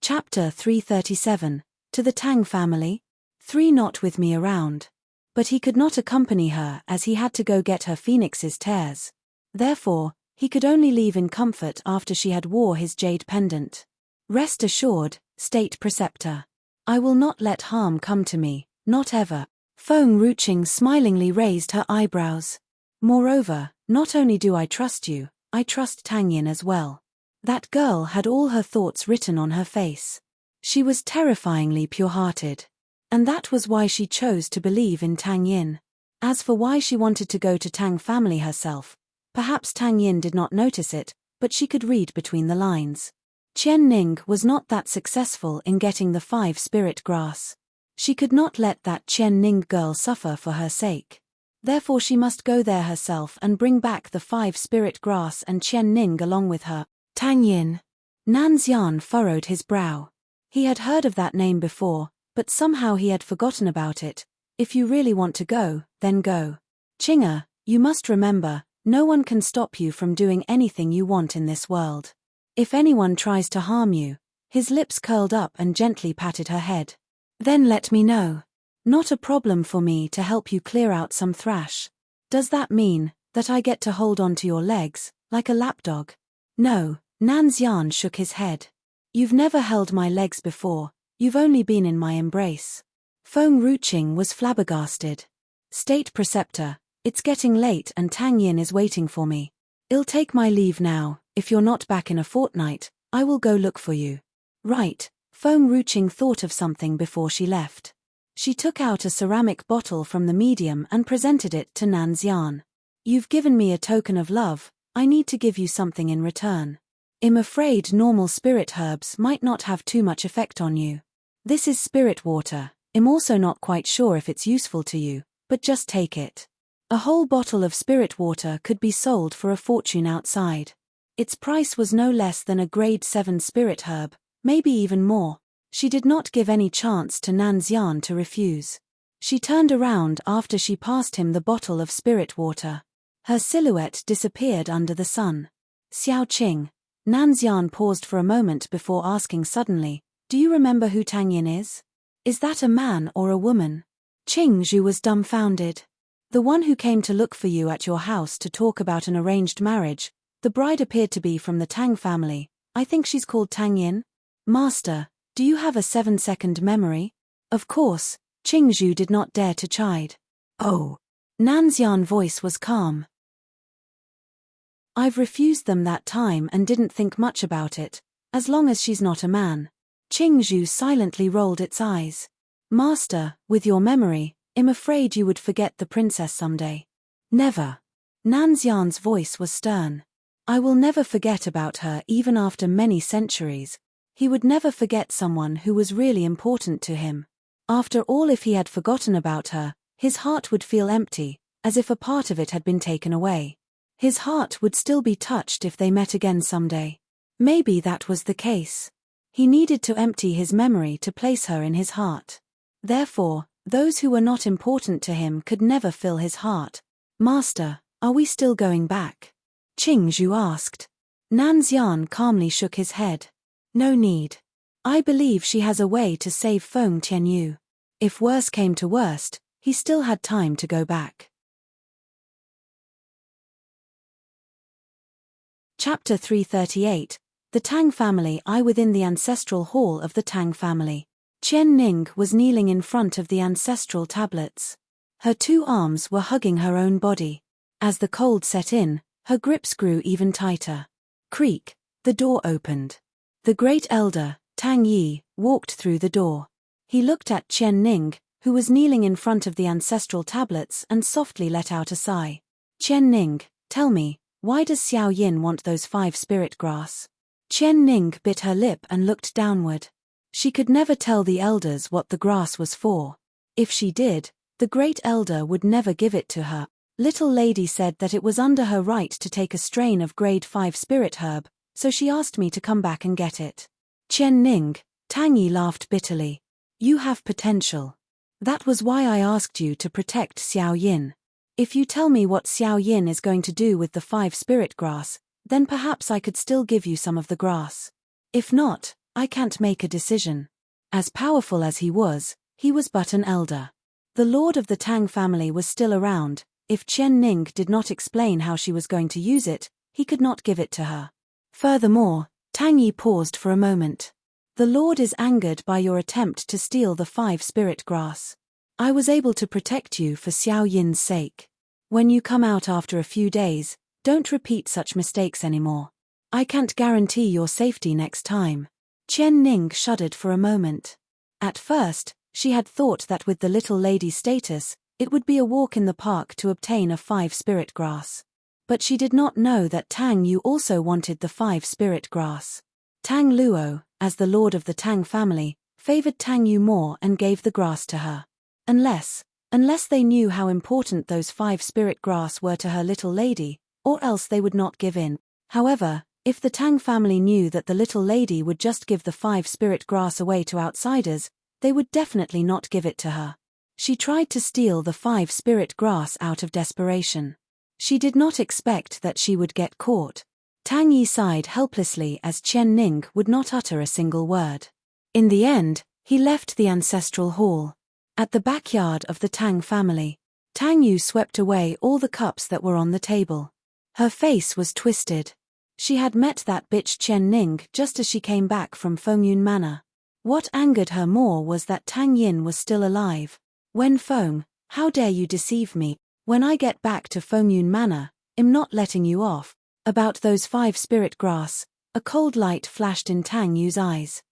Chapter 337, To the Tang Family? 3 Not with me around. But he could not accompany her as he had to go get her phoenix's tears. Therefore, he could only leave in comfort after she had wore his jade pendant. Rest assured, State Preceptor. I will not let harm come to me, not ever. Feng Ruqing smilingly raised her eyebrows. Moreover, not only do I trust you, I trust Tang Yin as well. That girl had all her thoughts written on her face. She was terrifyingly pure-hearted. And that was why she chose to believe in Tang Yin. As for why she wanted to go to Tang family herself, perhaps Tang Yin did not notice it, but she could read between the lines. Qian Ning was not that successful in getting the 5 spirit grass. She could not let that Qian Ning girl suffer for her sake. Therefore she must go there herself and bring back the 5 spirit grass and Qian Ning along with her. Tang Yin. Nanxian furrowed his brow. He had heard of that name before, but somehow he had forgotten about it. If you really want to go, then go. Qing'er, you must remember, no one can stop you from doing anything you want in this world. If anyone tries to harm you, his lips curled up and gently patted her head. Then let me know. Not a problem for me to help you clear out some thrash. Does that mean that I get to hold on to your legs, like a lapdog? No, Nanxian shook his head. You've never held my legs before, you've only been in my embrace. Feng Ruqing was flabbergasted. State Preceptor, it's getting late and Tang Yin is waiting for me. I'll take my leave now. If you're not back in a fortnight, I will go look for you. Right, Feng Ruqing thought of something before she left. She took out a ceramic bottle from the medium and presented it to Nanxian. You've given me a token of love, I need to give you something in return. I'm afraid normal spirit herbs might not have too much effect on you. This is spirit water, I'm also not quite sure if it's useful to you, but just take it. A whole bottle of spirit water could be sold for a fortune outside. Its price was no less than a grade 7 spirit herb, maybe even more. She did not give any chance to Nanxian to refuse. She turned around after she passed him the bottle of spirit water. Her silhouette disappeared under the sun. Xiao Qing. Nanxian paused for a moment before asking suddenly, do you remember who Tang Yin is? Is that a man or a woman? Qing Zhu was dumbfounded. The one who came to look for you at your house to talk about an arranged marriage. The bride appeared to be from the Tang family. I think she's called Tang Yin. Master, do you have a 7-second memory? Of course, Qingzhu did not dare to chide. Oh. Nanxian's voice was calm. I've refused them that time and didn't think much about it, as long as she's not a man. Qingzhu silently rolled its eyes. Master, with your memory, I'm afraid you would forget the princess someday. Never. Nanxian's voice was stern. I will never forget about her even after many centuries. He would never forget someone who was really important to him. After all, if he had forgotten about her, his heart would feel empty, as if a part of it had been taken away. His heart would still be touched if they met again someday. Maybe that was the case. He needed to empty his memory to place her in his heart. Therefore, those who were not important to him could never fill his heart. Master, are we still going back? Qingzhu asked. Nanxian calmly shook his head. No need. I believe she has a way to save Feng Tianyu. If worse came to worst, he still had time to go back. Chapter 338. The Tang family. Within the ancestral hall of the Tang family. Qian Ning was kneeling in front of the ancestral tablets. Her 2 arms were hugging her own body. As the cold set in, her grips grew even tighter. Creak, the door opened. The great elder, Tang Yi, walked through the door. He looked at Qian Ning, who was kneeling in front of the ancestral tablets, and softly let out a sigh. Qian Ning, tell me, why does Xiao Yin want those 5 spirit grass? Qian Ning bit her lip and looked downward. She could never tell the elders what the grass was for. If she did, the great elder would never give it to her. Little lady said that it was under her right to take a strain of grade 5 spirit herb, so she asked me to come back and get it. Qian Ning, Tang Yi laughed bitterly. You have potential. That was why I asked you to protect Xiao Yin. If you tell me what Xiao Yin is going to do with the 5 spirit grass, then perhaps I could still give you some of the grass. If not, I can't make a decision. As powerful as he was but an elder. The lord of the Tang family was still around. If Qian Ning did not explain how she was going to use it, he could not give it to her. Furthermore, Tang Yi paused for a moment. The lord is angered by your attempt to steal the 5 spirit grass. I was able to protect you for Xiao Yin's sake. When you come out after a few days, don't repeat such mistakes anymore. I can't guarantee your safety next time. Qian Ning shuddered for a moment. At first, she had thought that with the little lady's status, it would be a walk in the park to obtain a 5 spirit grass. But she did not know that Tang Yu also wanted the 5 spirit grass. Tang Luo, as the lord of the Tang family, favored Tang Yu more and gave the grass to her. Unless they knew how important those 5 spirit grass were to her little lady, or else they would not give in. However, if the Tang family knew that the little lady would just give the 5 spirit grass away to outsiders, they would definitely not give it to her. She tried to steal the 5 spirit grass out of desperation. She did not expect that she would get caught. Tang Yi sighed helplessly as Qian Ning would not utter a single word. In the end, he left the ancestral hall. At the backyard of the Tang family, Tang Yu swept away all the cups that were on the table. Her face was twisted. She had met that bitch Qian Ning just as she came back from Fengyun Manor. What angered her more was that Tang Yin was still alive. Wen Feng, how dare you deceive me? When I get back to Fengyun Manor, I'm not letting you off. About those 5 spirit grass, a cold light flashed in Tang Yu's eyes.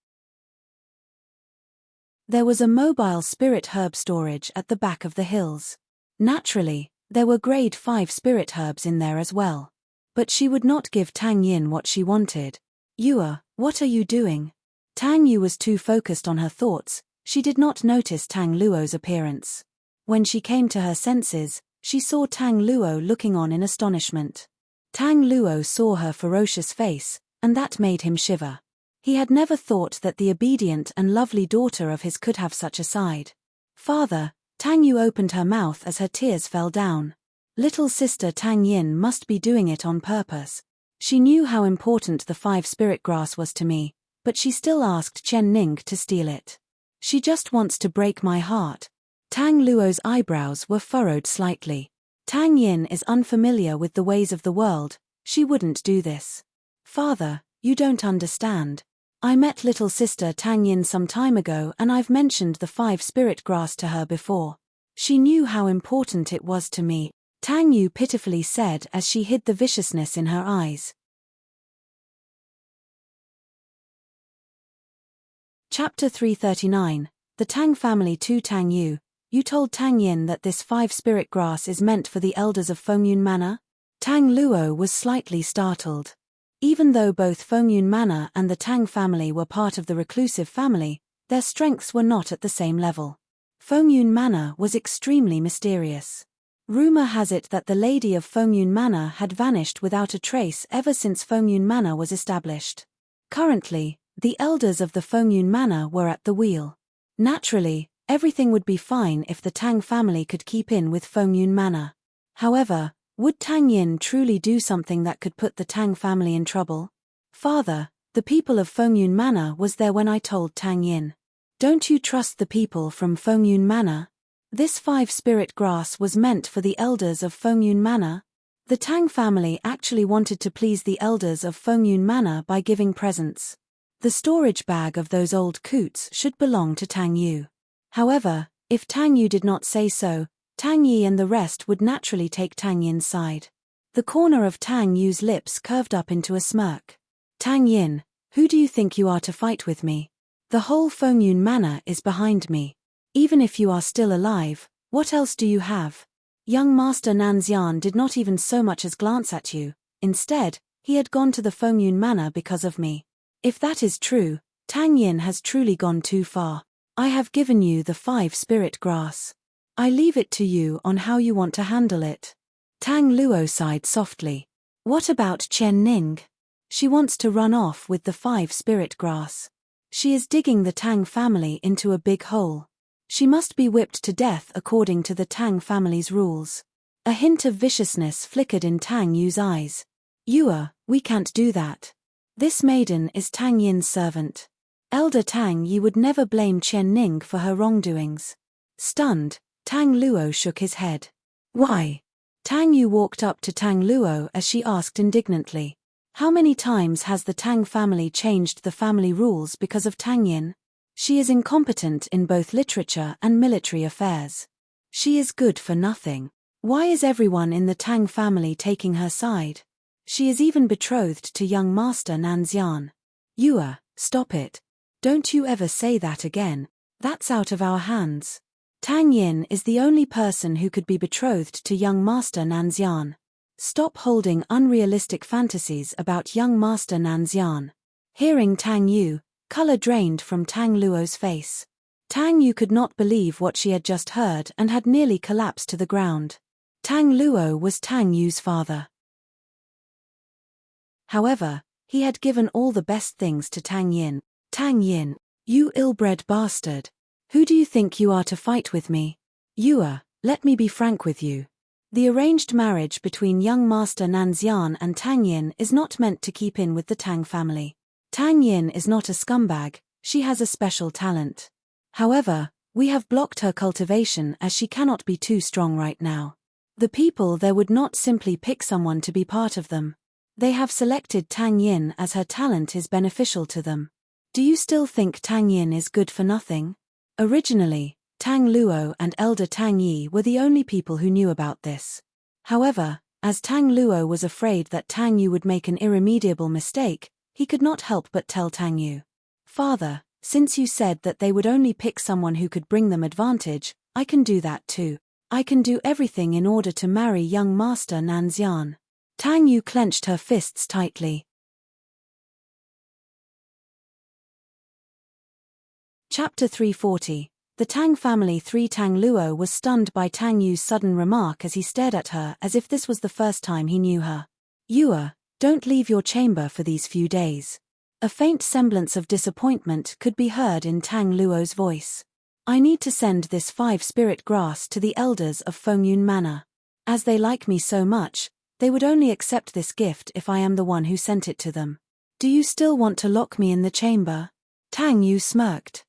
There was a mobile spirit herb storage at the back of the hills. Naturally, there were grade 5 spirit herbs in there as well. But she would not give Tang Yin what she wanted. Yua, what are you doing? Tang Yu was too focused on her thoughts. She did not notice Tang Luo's appearance. When she came to her senses, she saw Tang Luo looking on in astonishment. Tang Luo saw her ferocious face, and that made him shiver. He had never thought that the obedient and lovely daughter of his could have such a side. Father, Tang Yu opened her mouth as her tears fell down. Little sister Tang Yin must be doing it on purpose. She knew how important the 5 spirit grass was to me, but she still asked Qian Ning to steal it. She just wants to break my heart. Tang Luo's eyebrows were furrowed slightly. Tang Yin is unfamiliar with the ways of the world, she wouldn't do this. Father, you don't understand. I met little sister Tang Yin some time ago and I've mentioned the 5 spirit grass to her before. She knew how important it was to me, Tang Yu pitifully said as she hid the viciousness in her eyes. Chapter 339, The Tang Family to Tang Yu. You told Tang Yin that this 5 spirit grass is meant for the elders of Fengyun Manor? Tang Luo was slightly startled. Even though both Fengyun Manor and the Tang family were part of the reclusive family, their strengths were not at the same level. Fengyun Manor was extremely mysterious. Rumor has it that the lady of Fengyun Manor had vanished without a trace ever since Fengyun Manor was established. Currently, the elders of the Fengyun Manor were at the wheel. Naturally, everything would be fine if the Tang family could keep in with Fengyun Manor. However, would Tang Yin truly do something that could put the Tang family in trouble? Father, the people of Fengyun Manor was there when I told Tang Yin. Don't you trust the people from Fengyun Manor? This 5 spirit grass was meant for the elders of Fengyun Manor. The Tang family actually wanted to please the elders of Fengyun Manor by giving presents. The storage bag of those old coots should belong to Tang Yu. However, if Tang Yu did not say so, Tang Yi and the rest would naturally take Tang Yin's side. The corner of Tang Yu's lips curved up into a smirk. Tang Yin, who do you think you are to fight with me? The whole Fengyun Manor is behind me. Even if you are still alive, what else do you have? Young Master Nanxian did not even so much as glance at you. Instead, he had gone to the Fengyun Manor because of me. If that is true, Tang Yin has truly gone too far. I have given you the 5 spirit grass. I leave it to you on how you want to handle it. Tang Luo sighed softly. What about Chen Ning? She wants to run off with the 5 spirit grass. She is digging the Tang family into a big hole. She must be whipped to death according to the Tang family's rules. A hint of viciousness flickered in Tang Yu's eyes. We can't do that. This maiden is Tang Yin's servant. Elder Tang Yi would never blame Chen Ning for her wrongdoings. Stunned, Tang Luo shook his head. Why? Tang Yu walked up to Tang Luo as she asked indignantly. How many times has the Tang family changed the family rules because of Tang Yin? She is incompetent in both literature and military affairs. She is good for nothing. Why is everyone in the Tang family taking her side? She is even betrothed to young Master Nanxian. Stop it. Don't you ever say that again. That's out of our hands. Tang Yin is the only person who could be betrothed to young Master Nanxian. Stop holding unrealistic fantasies about young Master Nanxian. Hearing Tang Yu, color drained from Tang Luo's face. Tang Yu could not believe what she had just heard and had nearly collapsed to the ground. Tang Luo was Tang Yu's father. However, he had given all the best things to Tang Yin. Tang Yin, you ill-bred bastard. Who do you think you are to fight with me? Let me be frank with you. The arranged marriage between young Master Nanxian and Tang Yin is not meant to keep in with the Tang family. Tang Yin is not a scumbag, she has a special talent. However, we have blocked her cultivation as she cannot be too strong right now. The people there would not simply pick someone to be part of them. They have selected Tang Yin as her talent is beneficial to them. Do you still think Tang Yin is good for nothing? Originally, Tang Luo and Elder Tang Yi were the only people who knew about this. However, as Tang Luo was afraid that Tang Yu would make an irremediable mistake, he could not help but tell Tang Yu. Father, since you said that they would only pick someone who could bring them advantage, I can do that too. I can do everything in order to marry young Master Nanxian. Tang Yu clenched her fists tightly. Chapter 340. The Tang family 3. Tang Luo was stunned by Tang Yu's sudden remark as he stared at her as if this was the first time he knew her. Don't leave your chamber for these few days. A faint semblance of disappointment could be heard in Tang Luo's voice. I need to send this 5 spirit grass to the elders of Fengyun Manor. As they like me so much, they would only accept this gift if I am the one who sent it to them. Do you still want to lock me in the chamber? Tang Yu smirked.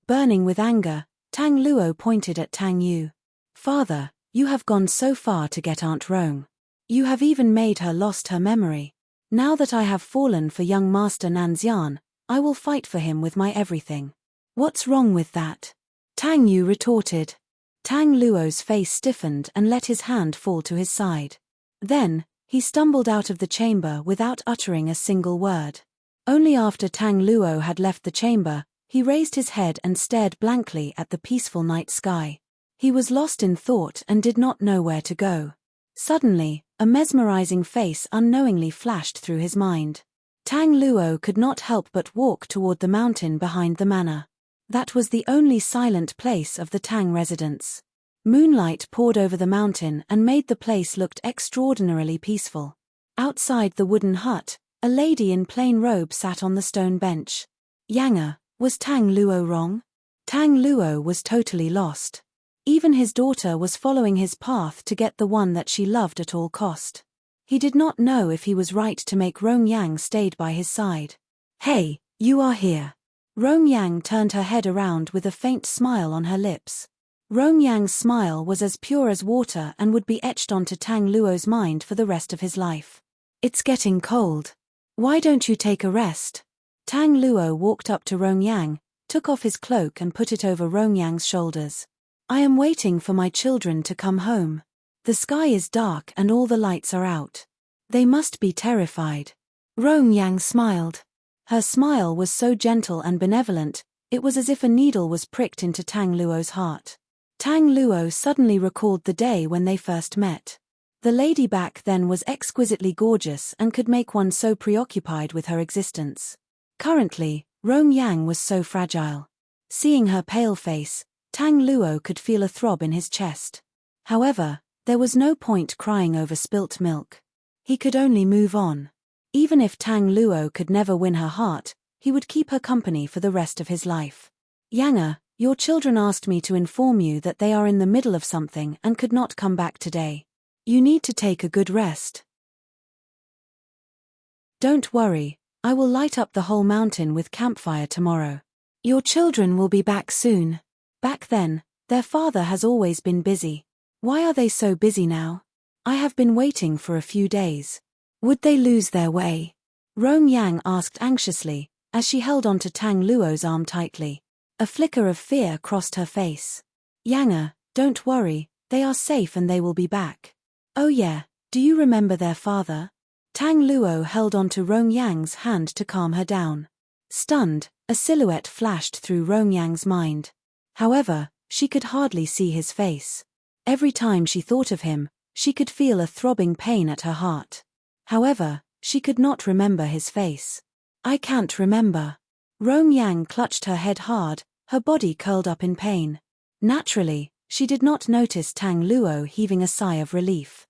Burning with anger, Tang Luo pointed at Tang Yu. Father, you have gone so far to get Aunt Rong. You have even made her lost her memory. Now that I have fallen for young Master Nanxian, I will fight for him with my everything. What's wrong with that? Tang Yu retorted. Tang Luo's face stiffened and let his hand fall to his side. Then, he stumbled out of the chamber without uttering a single word. Only after Tang Luo had left the chamber, he raised his head and stared blankly at the peaceful night sky. He was lost in thought and did not know where to go. Suddenly, a mesmerizing face unknowingly flashed through his mind. Tang Luo could not help but walk toward the mountain behind the manor. That was the only silent place of the Tang residence. Moonlight poured over the mountain and made the place look extraordinarily peaceful. Outside the wooden hut, a lady in plain robe sat on the stone bench. Younger, was Tang Luo wrong? Tang Luo was totally lost. Even his daughter was following his path to get the one that she loved at all cost. He did not know if he was right to make Rong Yang stayed by his side. Hey, you are here. Rong Yang turned her head around with a faint smile on her lips. Rong Yang's smile was as pure as water and would be etched onto Tang Luo's mind for the rest of his life. It's getting cold. Why don't you take a rest? Tang Luo walked up to Rong Yang, took off his cloak and put it over Rong Yang's shoulders. I am waiting for my children to come home. The sky is dark and all the lights are out. They must be terrified. Rong Yang smiled. Her smile was so gentle and benevolent, it was as if a needle was pricked into Tang Luo's heart. Tang Luo suddenly recalled the day when they first met. The lady back then was exquisitely gorgeous and could make one so preoccupied with her existence. Currently, Rong Yang was so fragile. Seeing her pale face, Tang Luo could feel a throb in his chest. However, there was no point crying over spilt milk. He could only move on. Even if Tang Luo could never win her heart, he would keep her company for the rest of his life. Younger, your children asked me to inform you that they are in the middle of something and could not come back today. You need to take a good rest. Don't worry, I will light up the whole mountain with campfire tomorrow. Your children will be back soon. Back then, their father has always been busy. Why are they so busy now? I have been waiting for a few days. Would they lose their way? Rong Yang asked anxiously, as she held onto Tang Luo's arm tightly. A flicker of fear crossed her face. Younger, don't worry, they are safe and they will be back. Oh yeah, do you remember their father? Tang Luo held onto Rong Yang's hand to calm her down. Stunned, a silhouette flashed through Rong Yang's mind. However, she could hardly see his face. Every time she thought of him, she could feel a throbbing pain at her heart. However, she could not remember his face. I can't remember. Rong Yang clutched her head hard, her body curled up in pain. Naturally, she did not notice Tang Luo heaving a sigh of relief.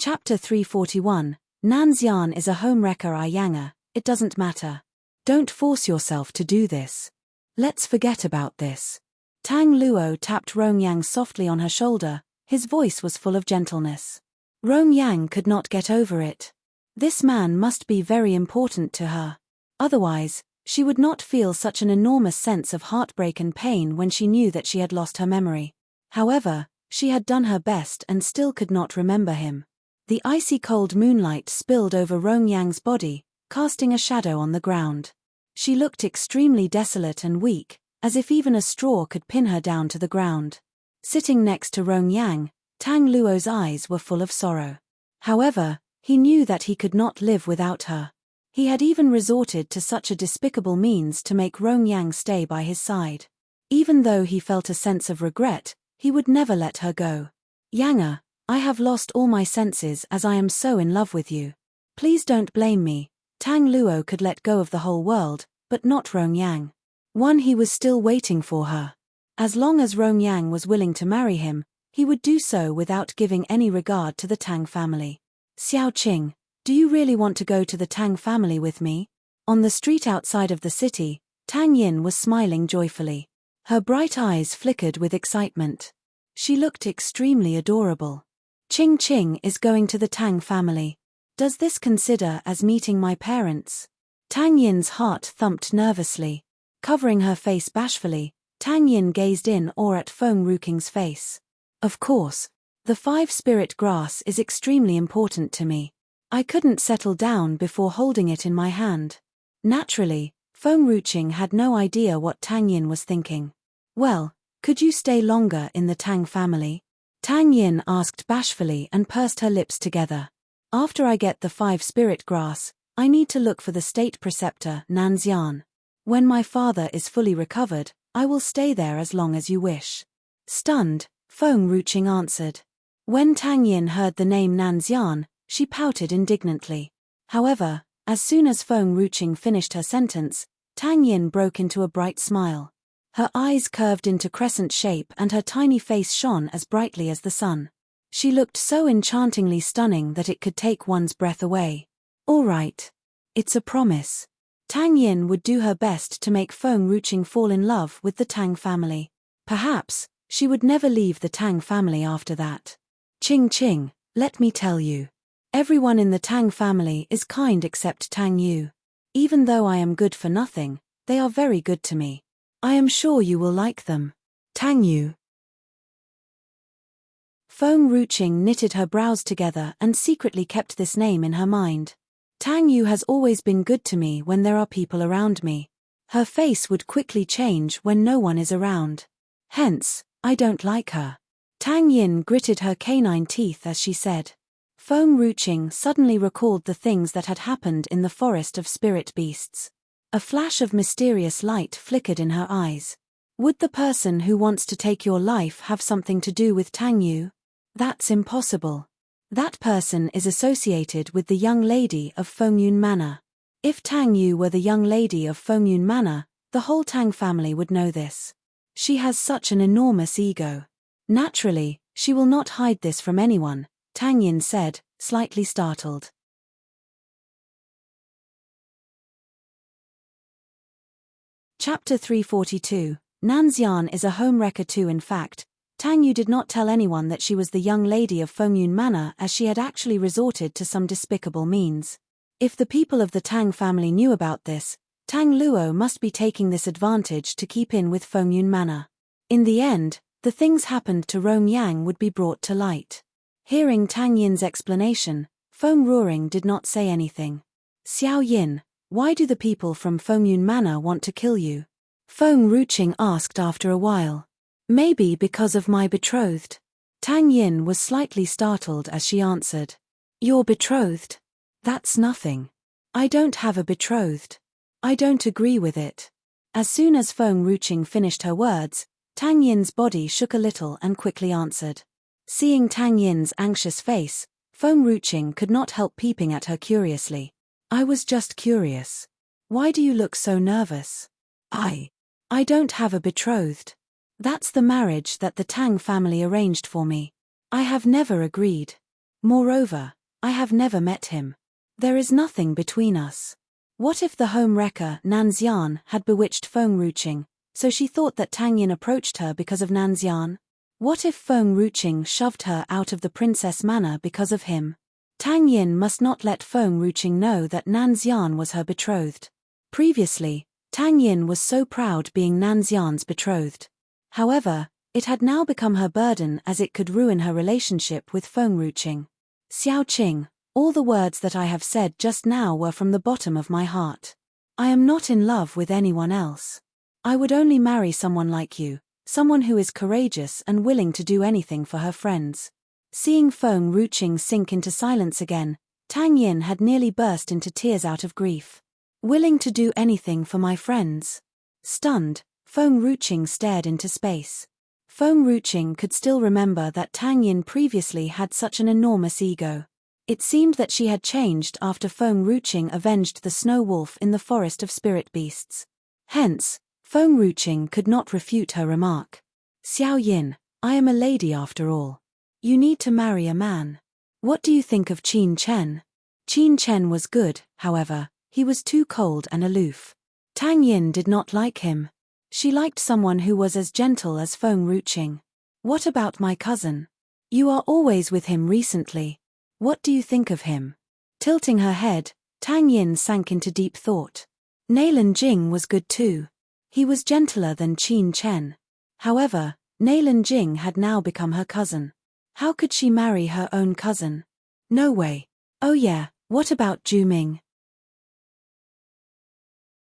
Chapter 341, Nanxian is a homewrecker. Younger, it doesn't matter. Don't force yourself to do this. Let's forget about this. Tang Luo tapped Rong Yang softly on her shoulder, his voice was full of gentleness. Rong Yang could not get over it. This man must be very important to her. Otherwise, she would not feel such an enormous sense of heartbreak and pain when she knew that she had lost her memory. However, she had done her best and still could not remember him. The icy cold moonlight spilled over Rong Yang's body, casting a shadow on the ground. She looked extremely desolate and weak, as if even a straw could pin her down to the ground. Sitting next to Rong Yang, Tang Luo's eyes were full of sorrow. However, he knew that he could not live without her. He had even resorted to such a despicable means to make Rong Yang stay by his side. Even though he felt a sense of regret, he would never let her go. Younger, I have lost all my senses as I am so in love with you. Please don't blame me. Tang Luo could let go of the whole world, but not Rong Yang. He was still waiting for her. As long as Rong Yang was willing to marry him, he would do so without giving any regard to the Tang family. Xiao Qing, do you really want to go to the Tang family with me? On the street outside of the city, Tang Yin was smiling joyfully. Her bright eyes flickered with excitement. She looked extremely adorable. Qing Qing is going to the Tang family. Does this consider as meeting my parents? Tang Yin's heart thumped nervously. Covering her face bashfully, Tang Yin gazed in awe at Feng Ruqing's face. Of course. The 5-spirit grass is extremely important to me. I couldn't settle down before holding it in my hand. Naturally, Feng Ruqing had no idea what Tang Yin was thinking. Well, could you stay longer in the Tang family? Tang Yin asked bashfully and pursed her lips together. After I get the 5-spirit grass, I need to look for the state preceptor, Nanxian. When my father is fully recovered, I will stay there as long as you wish. Stunned, Feng Ruqing answered. When Tang Yin heard the name Nanxian, she pouted indignantly. However, as soon as Feng Ruqing finished her sentence, Tang Yin broke into a bright smile. Her eyes curved into crescent shape and her tiny face shone as brightly as the sun. She looked so enchantingly stunning that it could take one's breath away. All right. It's a promise. Tang Yin would do her best to make Feng Ruqing fall in love with the Tang family. Perhaps, she would never leave the Tang family after that. Ching Ching, let me tell you. Everyone in the Tang family is kind except Tang Yu. Even though I am good for nothing, they are very good to me. I am sure you will like them. Tang Yu. Feng Ruqing knitted her brows together and secretly kept this name in her mind. Tang Yu has always been good to me when there are people around me. Her face would quickly change when no one is around. Hence, I don't like her. Tang Yin gritted her canine teeth as she said. Feng Ruqing suddenly recalled the things that had happened in the forest of spirit beasts. A flash of mysterious light flickered in her eyes. Would the person who wants to take your life have something to do with Tang Yu? That's impossible. That person is associated with the young lady of Fengyun Manor. If Tang Yu were the young lady of Fengyun Manor, the whole Tang family would know this. She has such an enormous ego. Naturally, she will not hide this from anyone, Tang Yin said, slightly startled. Chapter 342, Nanxian is a homewrecker too. In fact, Tang Yu did not tell anyone that she was the young lady of Fengyun Manor, as she had actually resorted to some despicable means. If the people of the Tang family knew about this, Tang Luo must be taking this advantage to keep in with Fengyun Manor. In the end, the things happened to Rong Yang would be brought to light. Hearing Tang Yin's explanation, Feng Ruqing did not say anything. Xiao Yin, why do the people from Fengyun Manor want to kill you? Feng Ruqing asked after a while. Maybe because of my betrothed. Tang Yin was slightly startled as she answered. Your betrothed? That's nothing. I don't have a betrothed. I don't agree with it. As soon as Feng Ruqing finished her words, Tang Yin's body shook a little and quickly answered. Seeing Tang Yin's anxious face, Feng Ruqing could not help peeping at her curiously. I was just curious. Why do you look so nervous? I don't have a betrothed. That's the marriage that the Tang family arranged for me. I have never agreed. Moreover, I have never met him. There is nothing between us. What if the homewrecker Nanxian had bewitched Feng Ruqing, so she thought that Tang Yin approached her because of Nanxian? What if Feng Ruqing shoved her out of the princess manor because of him? Tang Yin must not let Feng Ruqing know that Nanxian was her betrothed. Previously, Tang Yin was so proud being Nanxian's betrothed. However, it had now become her burden as it could ruin her relationship with Feng Ruqing. Xiao Qing, all the words that I have said just now were from the bottom of my heart. I am not in love with anyone else. I would only marry someone like you, someone who is courageous and willing to do anything for her friends. Seeing Feng Ruqing sink into silence again, Tang Yin had nearly burst into tears out of grief. Willing to do anything for my friends? Stunned, Feng Ruqing stared into space. Feng Ruqing could still remember that Tang Yin previously had such an enormous ego. It seemed that she had changed after Feng Ruqing avenged the snow wolf in the forest of spirit beasts. Hence, Feng Ruqing could not refute her remark. Xiao Yin, I am a lady after all. You need to marry a man. What do you think of Qin Chen? Qin Chen was good, however, he was too cold and aloof. Tang Yin did not like him. She liked someone who was as gentle as Feng Ruqing. What about my cousin? You are always with him recently. What do you think of him? Tilting her head, Tang Yin sank into deep thought. Nailan Jing was good too. He was gentler than Qin Chen. However, Nailan Jing had now become her cousin. How could she marry her own cousin? No way. Oh yeah, what about Zhu Ming?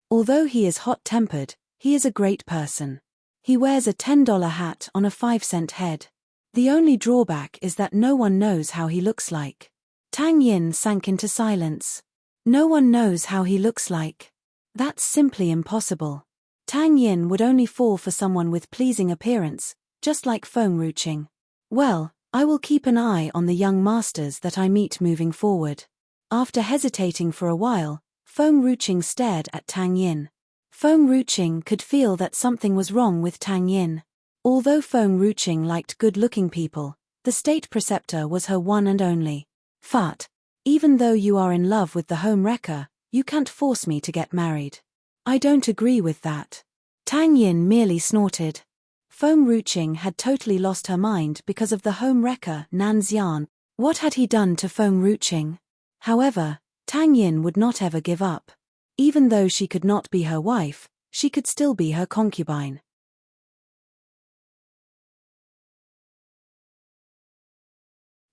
Although he is hot-tempered, he is a great person. He wears a $10 hat on a 5-cent head. The only drawback is that no one knows how he looks like. Tang Yin sank into silence. No one knows how he looks like. That's simply impossible. Tang Yin would only fall for someone with pleasing appearance, just like Feng Ruqing. Well, I will keep an eye on the young masters that I meet moving forward. After hesitating for a while, Feng Ruqing stared at Tang Yin. Feng Ruqing could feel that something was wrong with Tang Yin. Although Feng Ruqing liked good-looking people, the state preceptor was her one and only. Fat. Even though you are in love with the home wrecker, you can't force me to get married. I don't agree with that. Tang Yin merely snorted. Feng Ruqing had totally lost her mind because of the home wrecker Nan Xian. What had he done to Feng Ruqing? However, Tang Yin would not ever give up. Even though she could not be her wife, she could still be her concubine.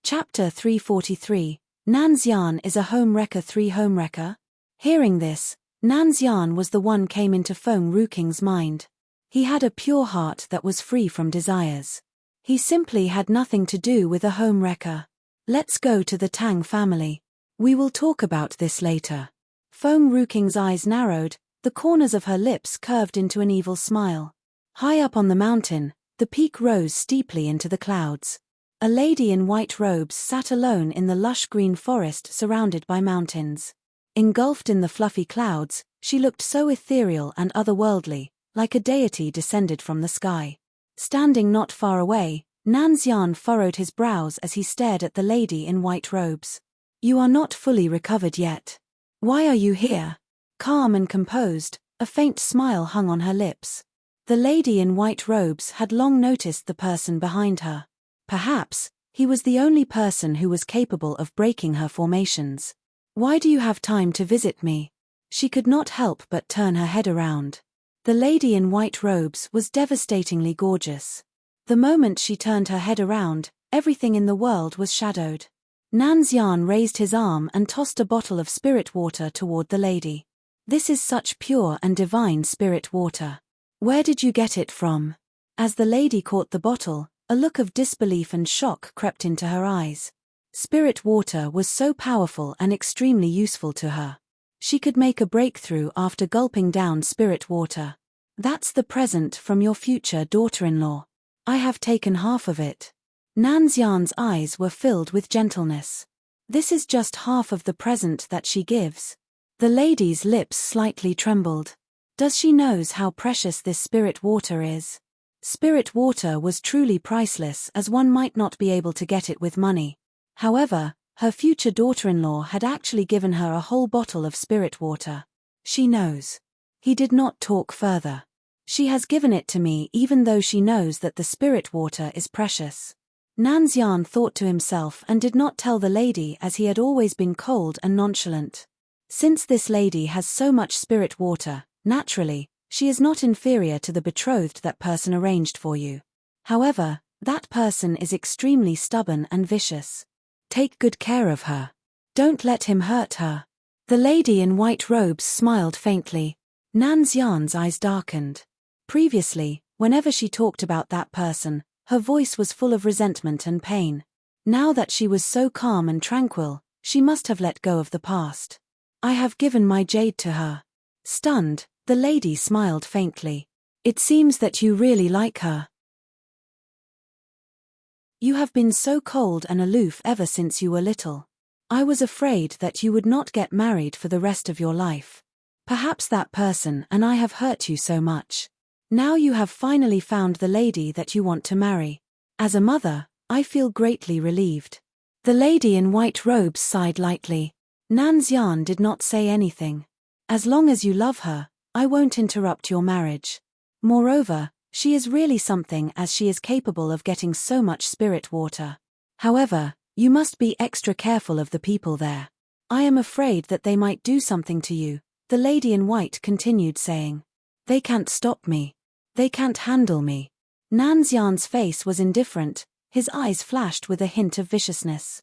Chapter 343, Nan Xian is a home wrecker 3 home wrecker? Hearing this, Nan Xian was the one came into Feng Ruqing's mind. He had a pure heart that was free from desires. He simply had nothing to do with a home wrecker. Let's go to the Tang family. We will talk about this later. Feng Ruqing's eyes narrowed, the corners of her lips curved into an evil smile. High up on the mountain, the peak rose steeply into the clouds. A lady in white robes sat alone in the lush green forest surrounded by mountains. Engulfed in the fluffy clouds, she looked so ethereal and otherworldly, like a deity descended from the sky. Standing not far away, Nan Xian furrowed his brows as he stared at the lady in white robes. You are not fully recovered yet. Why are you here? Calm and composed, a faint smile hung on her lips. The lady in white robes had long noticed the person behind her. Perhaps, he was the only person who was capable of breaking her formations. Why do you have time to visit me? She could not help but turn her head around. The lady in white robes was devastatingly gorgeous. The moment she turned her head around, everything in the world was shadowed. Nan Xian raised his arm and tossed a bottle of spirit water toward the lady. This is such pure and divine spirit water. Where did you get it from? As the lady caught the bottle, a look of disbelief and shock crept into her eyes. Spirit water was so powerful and extremely useful to her. She could make a breakthrough after gulping down spirit water. That's the present from your future daughter-in-law. I have taken half of it. Nan Xian's eyes were filled with gentleness. This is just half of the present that she gives. The lady's lips slightly trembled. Does she knows how precious this spirit water is? Spirit water was truly priceless as one might not be able to get it with money. However, her future daughter-in-law had actually given her a whole bottle of spirit water. She knows. He did not talk further. She has given it to me even though she knows that the spirit water is precious. Nan Xian thought to himself and did not tell the lady as he had always been cold and nonchalant. Since this lady has so much spirit water, naturally, she is not inferior to the betrothed that person arranged for you. However, that person is extremely stubborn and vicious. Take good care of her. Don't let him hurt her. The lady in white robes smiled faintly. Nan Xian's eyes darkened. Previously, whenever she talked about that person, her voice was full of resentment and pain. Now that she was so calm and tranquil, she must have let go of the past. I have given my jade to her. Stunned, the lady smiled faintly. It seems that you really like her. You have been so cold and aloof ever since you were little. I was afraid that you would not get married for the rest of your life. Perhaps that person and I have hurt you so much. Now you have finally found the lady that you want to marry. As a mother, I feel greatly relieved. The lady in white robes sighed lightly. Nan Xian did not say anything. As long as you love her, I won't interrupt your marriage. Moreover, she is really something as she is capable of getting so much spirit water. However, you must be extra careful of the people there. I am afraid that they might do something to you, the lady in white continued saying. They can't stop me. They can't handle me. Nanxian's face was indifferent, his eyes flashed with a hint of viciousness.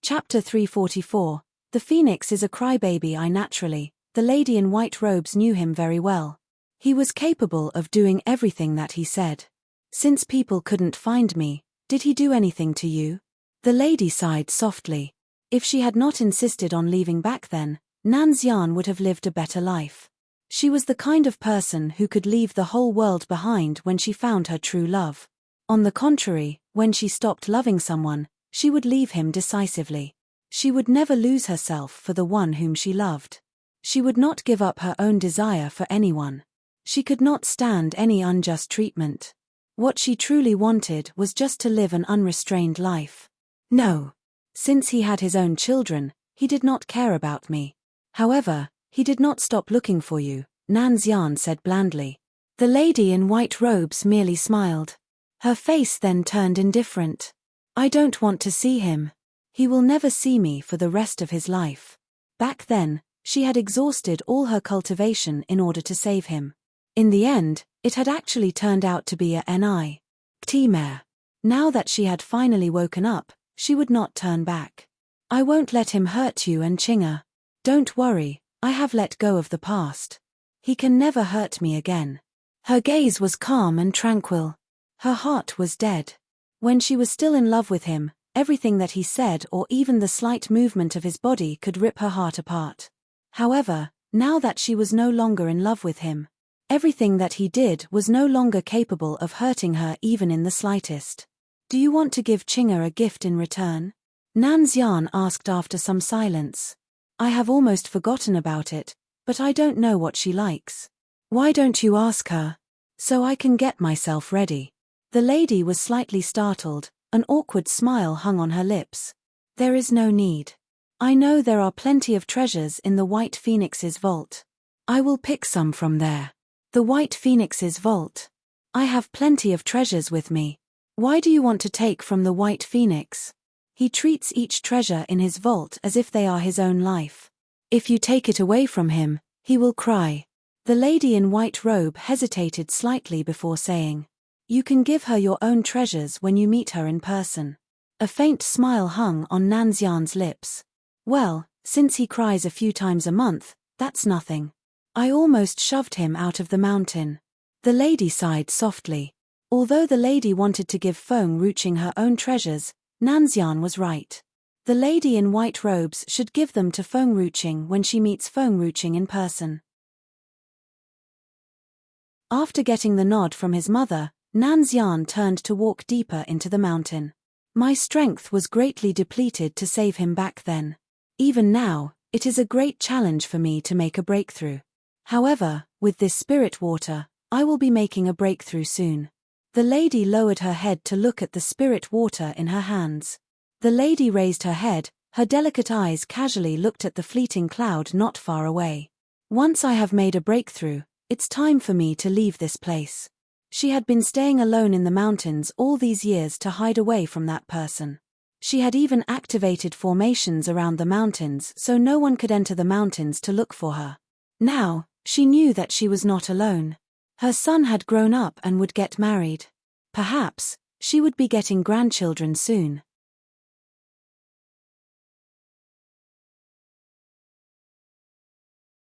Chapter 344. The Phoenix is a crybaby. The lady in white robes knew him very well. He was capable of doing everything that he said. Since people couldn't find me, did he do anything to you? The lady sighed softly. If she had not insisted on leaving back then, Nanxian would have lived a better life. She was the kind of person who could leave the whole world behind when she found her true love. On the contrary, when she stopped loving someone, she would leave him decisively. She would never lose herself for the one whom she loved. She would not give up her own desire for anyone. She could not stand any unjust treatment. What she truly wanted was just to live an unrestrained life. No. Since he had his own children, he did not care about me. However, he did not stop looking for you, Nanxian said blandly. The lady in white robes merely smiled. Her face then turned indifferent. I don't want to see him. He will never see me for the rest of his life. Back then, she had exhausted all her cultivation in order to save him. In the end, it had actually turned out to be a nightmare. Now that she had finally woken up, she would not turn back. I won't let him hurt you and Chinga. Don't worry, I have let go of the past. He can never hurt me again. Her gaze was calm and tranquil. Her heart was dead. When she was still in love with him, everything that he said or even the slight movement of his body could rip her heart apart. However, now that she was no longer in love with him, everything that he did was no longer capable of hurting her even in the slightest. Do you want to give Chinga a gift in return? Nanxian asked after some silence. I have almost forgotten about it, but I don't know what she likes. Why don't you ask her? So I can get myself ready. The lady was slightly startled, an awkward smile hung on her lips. There is no need. I know there are plenty of treasures in the White Phoenix's vault. I will pick some from there. The White Phoenix's vault. I have plenty of treasures with me. Why do you want to take from the White Phoenix? He treats each treasure in his vault as if they are his own life. If you take it away from him, he will cry. The lady in white robe hesitated slightly before saying, You can give her your own treasures when you meet her in person. A faint smile hung on Nanxian's lips. Well, since he cries a few times a month, that's nothing. I almost shoved him out of the mountain. The lady sighed softly. Although the lady wanted to give Feng Ruching her own treasures, Nanxian was right. The lady in white robes should give them to Feng Ruching when she meets Feng Ruching in person. After getting the nod from his mother, Nanxian turned to walk deeper into the mountain. My strength was greatly depleted to save him back then. Even now, it is a great challenge for me to make a breakthrough. However, with this spirit water, I will be making a breakthrough soon. The lady lowered her head to look at the spirit water in her hands. The lady raised her head, her delicate eyes casually looked at the fleeting cloud not far away. Once I have made a breakthrough, it's time for me to leave this place. She had been staying alone in the mountains all these years to hide away from that person. She had even activated formations around the mountains so no one could enter the mountains to look for her. Now, she knew that she was not alone. Her son had grown up and would get married. Perhaps, she would be getting grandchildren soon.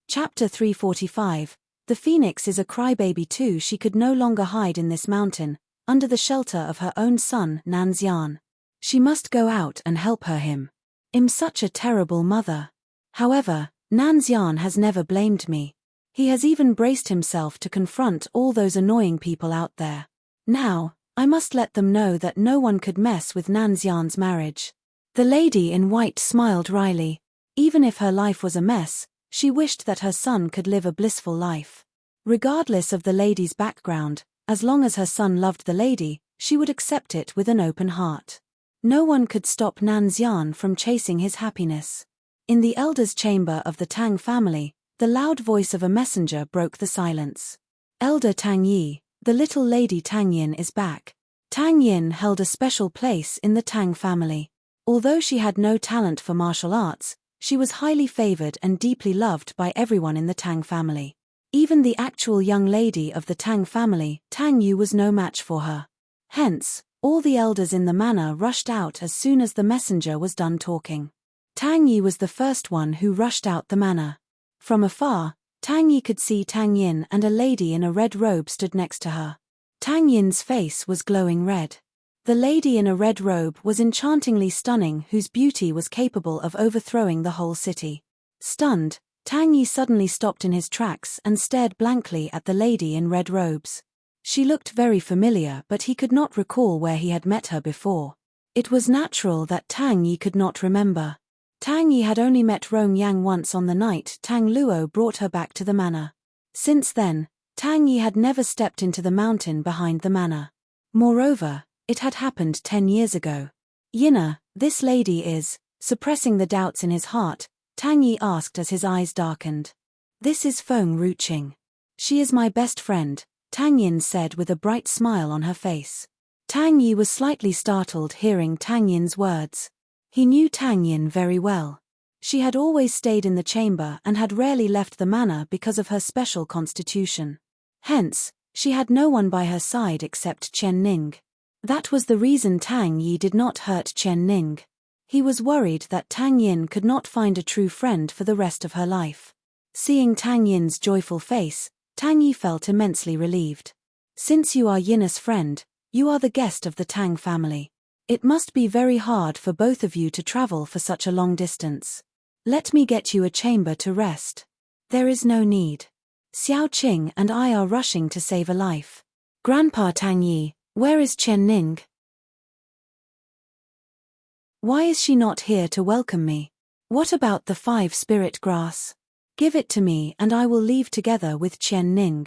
Chapter 345. The Phoenix is a crybaby too. She could no longer hide in this mountain, under the shelter of her own son, Nanxian. She must go out and help him. I'm such a terrible mother. However, Nanxian has never blamed me. He has even braced himself to confront all those annoying people out there. Now, I must let them know that no one could mess with Nanxian's marriage. The lady in white smiled wryly. Even if her life was a mess, she wished that her son could live a blissful life. Regardless of the lady's background, as long as her son loved the lady, she would accept it with an open heart. No one could stop Nanxian from chasing his happiness. In the elder's chamber of the Tang family, the loud voice of a messenger broke the silence. Elder Tang Yi, the little lady Tang Yin is back. Tang Yin held a special place in the Tang family. Although she had no talent for martial arts, she was highly favored and deeply loved by everyone in the Tang family. Even the actual young lady of the Tang family, Tang Yu, was no match for her. Hence, all the elders in the manor rushed out as soon as the messenger was done talking. Tang Yi was the first one who rushed out the manor. From afar, Tang Yi could see Tang Yin and a lady in a red robe stood next to her. Tang Yin's face was glowing red. The lady in a red robe was enchantingly stunning, whose beauty was capable of overthrowing the whole city. Stunned, Tang Yi suddenly stopped in his tracks and stared blankly at the lady in red robes. She looked very familiar, but he could not recall where he had met her before. It was natural that Tang Yi could not remember. Tang Yi had only met Rong Yang once on the night Tang Luo brought her back to the manor. Since then, Tang Yi had never stepped into the mountain behind the manor. Moreover, it had happened 10 years ago. Yina, this lady is, suppressing the doubts in his heart, Tang Yi asked as his eyes darkened. This is Feng Ruqing. She is my best friend, Tang Yin said with a bright smile on her face. Tang Yi was slightly startled hearing Tang Yin's words. He knew Tang Yin very well. She had always stayed in the chamber and had rarely left the manor because of her special constitution. Hence, she had no one by her side except Chen Ning. That was the reason Tang Yi did not hurt Chen Ning. He was worried that Tang Yin could not find a true friend for the rest of her life. Seeing Tang Yin's joyful face, Tang Yi felt immensely relieved. Since you are Yina's friend, you are the guest of the Tang family. It must be very hard for both of you to travel for such a long distance. Let me get you a chamber to rest. There is no need. Xiao Qing and I are rushing to save a life. Grandpa Tang Yi, where is Chen Ning? Why is she not here to welcome me? What about the 5 spirit grass? Give it to me and I will leave together with Chen Ning.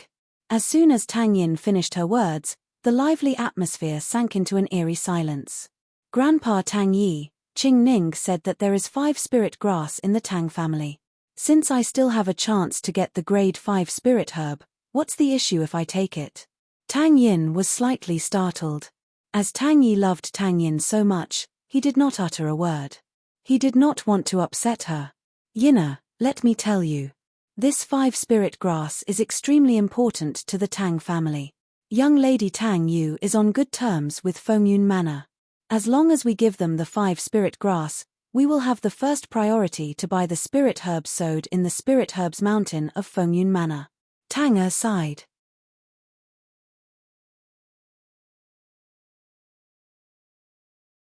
As soon as Tang Yin finished her words, the lively atmosphere sank into an eerie silence. Grandpa Tang Yi, Qing Ning said that there is 5 spirit grass in the Tang family. Since I still have a chance to get the grade 5 spirit herb, what's the issue if I take it? Tang Yin was slightly startled. As Tang Yi loved Tang Yin so much, he did not utter a word. He did not want to upset her. Yina, let me tell you. This 5 spirit grass is extremely important to the Tang family. Young Lady Tang Yu is on good terms with Fengyun Manor. As long as we give them the 5 spirit grass, we will have the first priority to buy the spirit herbs sowed in the Spirit Herbs Mountain of Fengyun Manor. Tang Er sighed.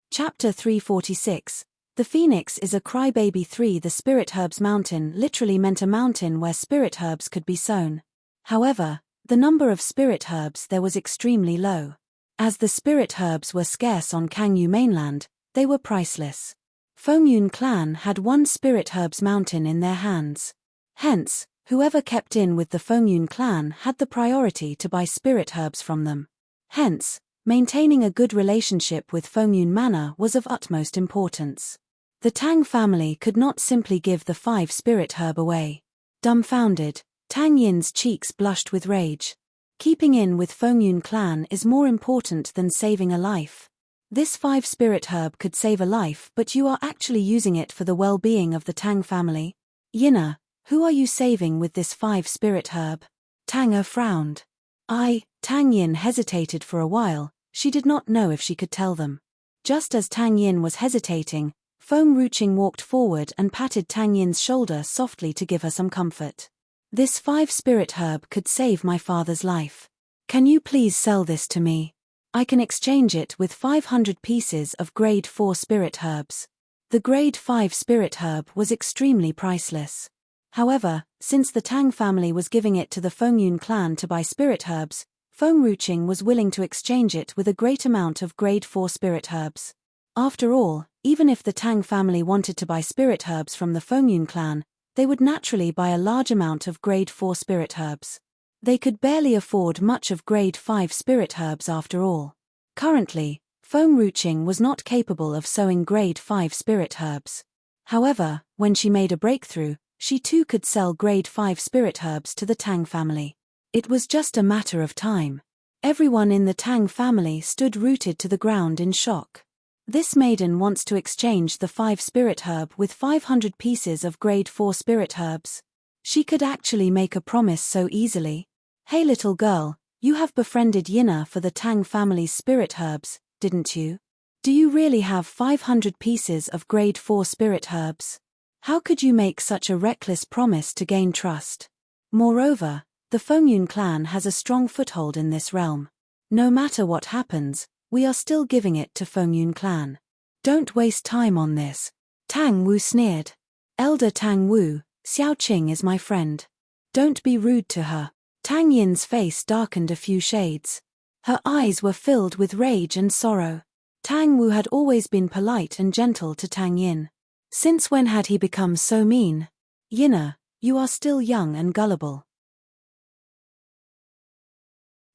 Chapter 346. The Phoenix is a crybaby. 3. The Spirit Herbs Mountain literally meant a mountain where spirit herbs could be sown. However, the number of spirit herbs there was extremely low. As the spirit herbs were scarce on Kangyu mainland, they were priceless. Fengyun clan had 1 spirit herbs mountain in their hands. Hence, whoever kept in with the Fengyun clan had the priority to buy spirit herbs from them. Hence, maintaining a good relationship with Fengyun Manor was of utmost importance. The Tang family could not simply give the 5 spirit herb away. Dumbfounded, Tang Yin's cheeks blushed with rage. Keeping in with Fengyun clan is more important than saving a life. This 5 spirit herb could save a life, but you are actually using it for the well-being of the Tang family. Yina, who are you saving with this 5 spirit herb? Tang Er frowned. Tang Yin hesitated for a while. She did not know if she could tell them. Just as Tang Yin was hesitating, Feng Ruqing walked forward and patted Tang Yin's shoulder softly to give her some comfort. This 5 spirit herb could save my father's life. Can you please sell this to me? I can exchange it with 500 pieces of grade 4 spirit herbs. The grade 5 spirit herb was extremely priceless. However, since the Tang family was giving it to the Fengyun clan to buy spirit herbs, Feng Ruqing was willing to exchange it with a great amount of grade 4 spirit herbs. After all, even if the Tang family wanted to buy spirit herbs from the Fengyun clan, they would naturally buy a large amount of grade 4 spirit herbs. They could barely afford much of grade 5 spirit herbs after all. Currently, Feng Ruqing was not capable of sowing grade 5 spirit herbs. However, when she made a breakthrough, she too could sell grade 5 spirit herbs to the Tang family. It was just a matter of time. Everyone in the Tang family stood rooted to the ground in shock. This maiden wants to exchange the 5 spirit herb with 500 pieces of grade 4 spirit herbs. She could actually make a promise so easily. Hey little girl, you have befriended Yina for the Tang family's spirit herbs, didn't you? Do you really have 500 pieces of grade 4 spirit herbs? How could you make such a reckless promise to gain trust? Moreover, the Fengyun clan has a strong foothold in this realm. No matter what happens, we are still giving it to Fengyun clan. Don't waste time on this. Tang Wu sneered. Elder Tang Wu, Xiao Qing is my friend. Don't be rude to her. Tang Yin's face darkened a few shades. Her eyes were filled with rage and sorrow. Tang Wu had always been polite and gentle to Tang Yin. Since when had he become so mean? Yina, you are still young and gullible.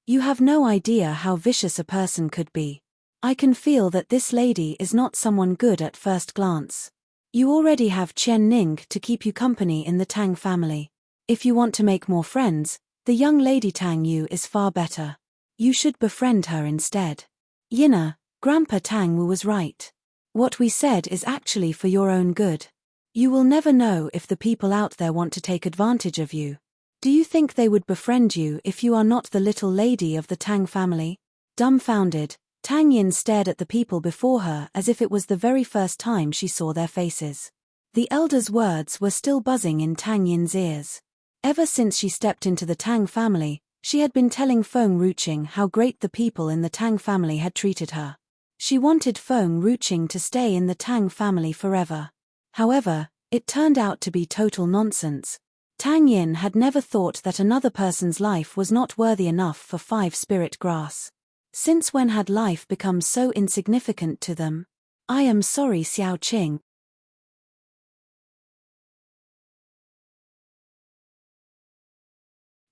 You have no idea how vicious a person could be. I can feel that this lady is not someone good at first glance. You already have Qian Ning to keep you company in the Tang family. If you want to make more friends, the young lady Tang Yu is far better. You should befriend her instead. Yina, Grandpa Tang Wu was right. What we said is actually for your own good. You will never know if the people out there want to take advantage of you. Do you think they would befriend you if you are not the little lady of the Tang family? Dumbfounded, Tang Yin stared at the people before her as if it was the very first time she saw their faces. The elder's words were still buzzing in Tang Yin's ears. Ever since she stepped into the Tang family, she had been telling Feng Ruqing how great the people in the Tang family had treated her. She wanted Feng Ruqing to stay in the Tang family forever. However, it turned out to be total nonsense. Tang Yin had never thought that another person's life was not worthy enough for 5 spirit grass. Since when had life become so insignificant to them? I am sorry, Xiao Qing.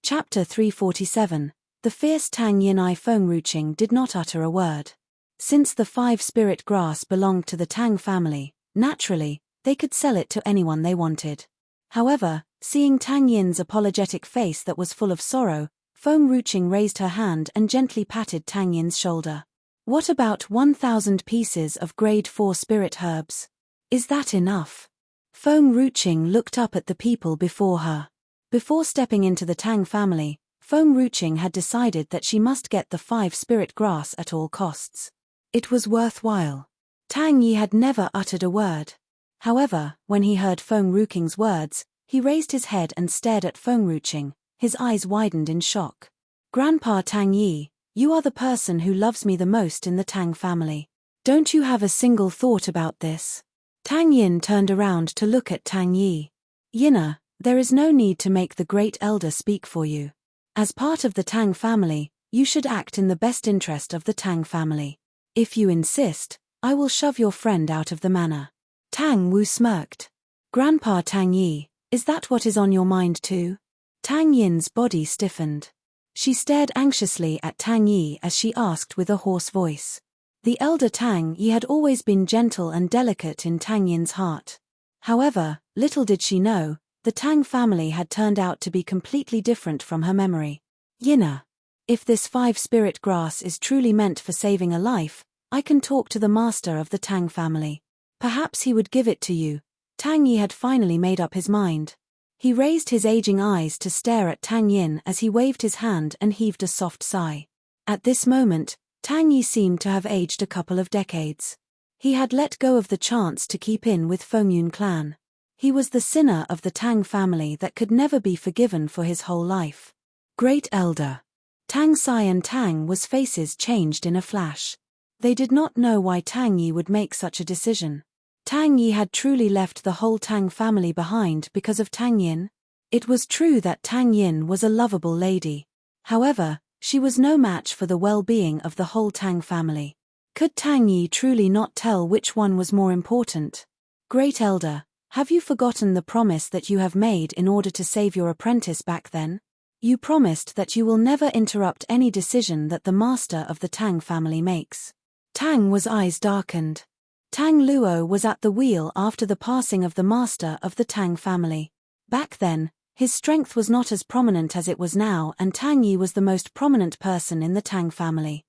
Chapter 347. The fierce Tang Yin I Feng Ruqing did not utter a word. Since the 5 spirit grass belonged to the Tang family, naturally, they could sell it to anyone they wanted. However, seeing Tang Yin's apologetic face that was full of sorrow, Feng Ruqing raised her hand and gently patted Tang Yin's shoulder. What about 1,000 pieces of grade 4 spirit herbs? Is that enough? Feng Ruqing looked up at the people before her. Before stepping into the Tang family, Feng Ruqing had decided that she must get the 5 spirit grass at all costs. It was worthwhile. Tang Yi had never uttered a word. However, when he heard Feng Ruqing's words, he raised his head and stared at Feng Ruqing, his eyes widened in shock. Grandpa Tang Yi, you are the person who loves me the most in the Tang family. Don't you have a single thought about this? Tang Yin turned around to look at Tang Yi. Yina, there is no need to make the great elder speak for you. As part of the Tang family, you should act in the best interest of the Tang family. If you insist, I will shove your friend out of the manor. Tang Wu smirked. Grandpa Tang Yi, is that what is on your mind too? Tang Yin's body stiffened. She stared anxiously at Tang Yi as she asked with a hoarse voice. The elder Tang Yi had always been gentle and delicate in Tang Yin's heart. However, little did she know, the Tang family had turned out to be completely different from her memory. Yina, if this 5 spirit grass is truly meant for saving a life, I can talk to the master of the Tang family. Perhaps he would give it to you. Tang Yi had finally made up his mind. He raised his aging eyes to stare at Tang Yin as he waved his hand and heaved a soft sigh. At this moment, Tang Yi seemed to have aged a couple of decades. He had let go of the chance to keep in with Fengyun clan. He was the sinner of the Tang family that could never be forgiven for his whole life. Great Elder. Tang Sai and Tang Wu's faces changed in a flash. They did not know why Tang Yi would make such a decision. Tang Yi had truly left the whole Tang family behind because of Tang Yin. It was true that Tang Yin was a lovable lady. However, she was no match for the well-being of the whole Tang family. Could Tang Yi truly not tell which one was more important? Great Elder, have you forgotten the promise that you have made in order to save your apprentice back then? You promised that you will never interrupt any decision that the master of the Tang family makes. Tang Wu's eyes darkened. Tang Luo was at the wheel after the passing of the master of the Tang family. Back then, His strength was not as prominent as it was now, and Tang Yi was the most prominent person in the Tang family.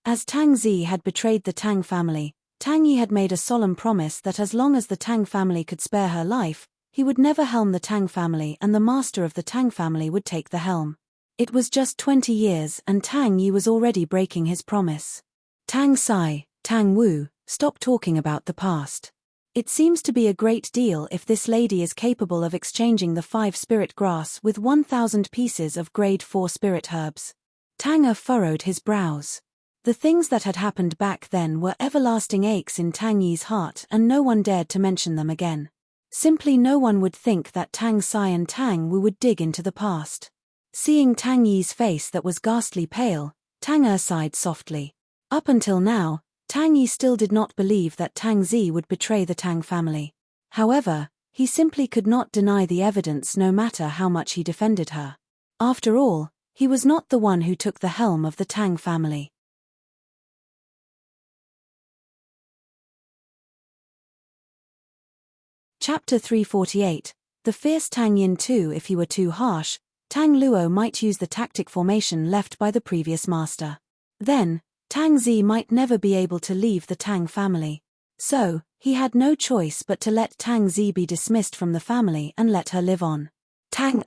As Tang Zi had betrayed the Tang family, Tang Yi had made a solemn promise that as long as the Tang family could spare her life, he would never helm the Tang family and the master of the Tang family would take the helm. It was just 20 years and Tang Yi was already breaking his promise. Tang Sai, Tang Wu, stop talking about the past. It seems to be a great deal if this lady is capable of exchanging the 5 spirit grass with 1,000 pieces of grade 4 spirit herbs. Tang furrowed his brows. The things that had happened back then were everlasting aches in Tang Yi's heart and no one dared to mention them again. Simply no one would think that Tang Sai and Tang Wu would dig into the past. Seeing Tang Yi's face that was ghastly pale, Tang sighed softly. Up until now, Tang Yi still did not believe that Tang Zi would betray the Tang family. However, he simply could not deny the evidence no matter how much he defended her. After all, he was not the one who took the helm of the Tang family. Chapter 348, The Fierce Tang Yin too. If he were too harsh, Tang Luo might use the tactic formation left by the previous master. Then, Tang Zi might never be able to leave the Tang family. So, he had no choice but to let Tang Zi be dismissed from the family and let her live on. Tang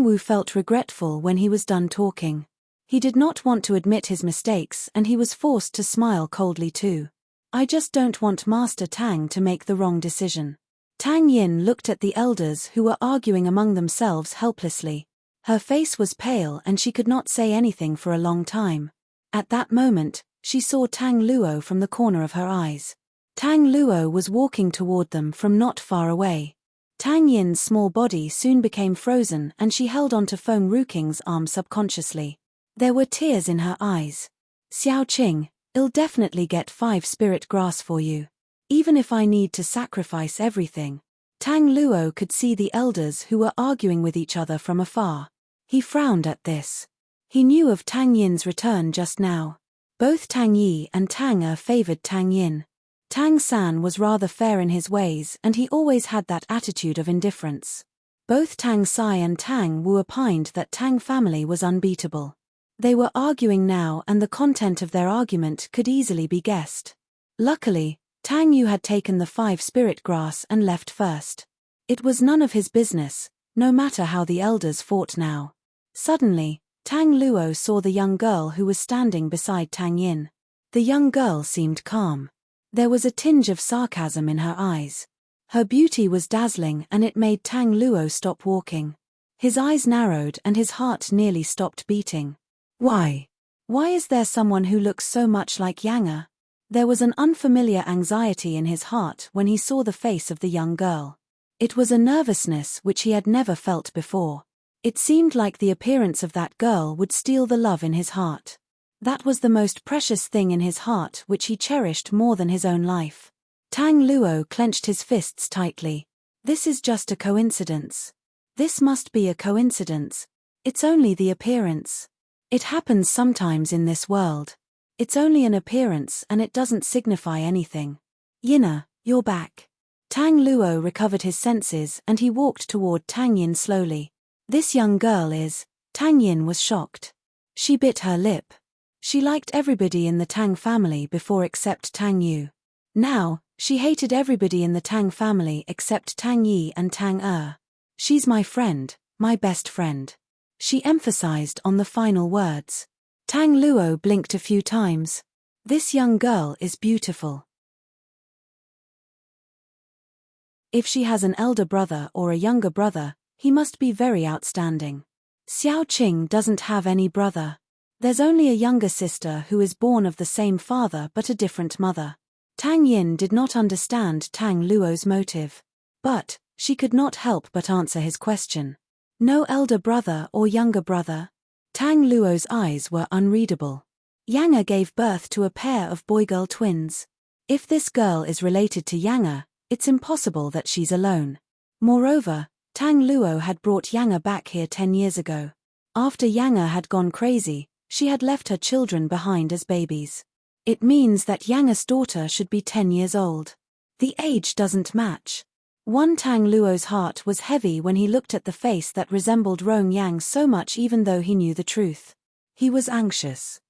Wu felt regretful when he was done talking. He did not want to admit his mistakes and he was forced to smile coldly too. I just don't want Master Tang to make the wrong decision. Tang Yin looked at the elders who were arguing among themselves helplessly. Her face was pale and she could not say anything for a long time. At that moment, she saw Tang Luo from the corner of her eyes. Tang Luo was walking toward them from not far away. Tang Yin's small body soon became frozen and she held onto Feng Ruking's arm subconsciously. There were tears in her eyes. Xiao Qing, I'll definitely get 5 spirit grass for you. Even if I need to sacrifice everything. Tang Luo could see the elders who were arguing with each other from afar. He frowned at this. He knew of Tang Yin's return just now. Both Tang Yi and Tang favored Tang Yin. Tang San was rather fair in his ways and he always had that attitude of indifference. Both Tang Sai and Tang Wu opined that Tang family was unbeatable. They were arguing now and the content of their argument could easily be guessed. Luckily, Tang Yu had taken the 5 spirit grass and left first. It was none of his business, no matter how the elders fought now. Suddenly, Tang Luo saw the young girl who was standing beside Tang Yin. The young girl seemed calm. There was a tinge of sarcasm in her eyes. Her beauty was dazzling and it made Tang Luo stop walking. His eyes narrowed and his heart nearly stopped beating. Why? Why is there someone who looks so much like Yang? There was an unfamiliar anxiety in his heart when he saw the face of the young girl. It was a nervousness which he had never felt before. It seemed like the appearance of that girl would steal the love in his heart. That was the most precious thing in his heart which he cherished more than his own life. Tang Luo clenched his fists tightly. This is just a coincidence. This must be a coincidence. It's only the appearance. It happens sometimes in this world. It's only an appearance and it doesn't signify anything. Yina, you're back. Tang Luo recovered his senses and he walked toward Tang Yin slowly. This young girl is... Tang Yin was shocked. She bit her lip. She liked everybody in the Tang family before except Tang Yu. Now, she hated everybody in the Tang family except Tang Yi and Tang She's my friend, my best friend. She emphasized on the final words. Tang Luo blinked a few times. This young girl is beautiful. If she has an elder brother or a younger brother, he must be very outstanding. Xiao Qing doesn't have any brother. There's only a younger sister who is born of the same father but a different mother. Tang Yin did not understand Tang Luo's motive. But, she could not help but answer his question. No elder brother or younger brother? Tang Luo's eyes were unreadable. Yang gave birth to a pair of boy-girl twins. If this girl is related to Yang, it's impossible that she's alone. Moreover, Tang Luo had brought Yang back here 10 years ago. After Yang had gone crazy, she had left her children behind as babies. It means that Yang's daughter should be 10 years old. The age doesn't match. Tang Luo's heart was heavy when he looked at the face that resembled Rong Yang so much even though he knew the truth. He was anxious.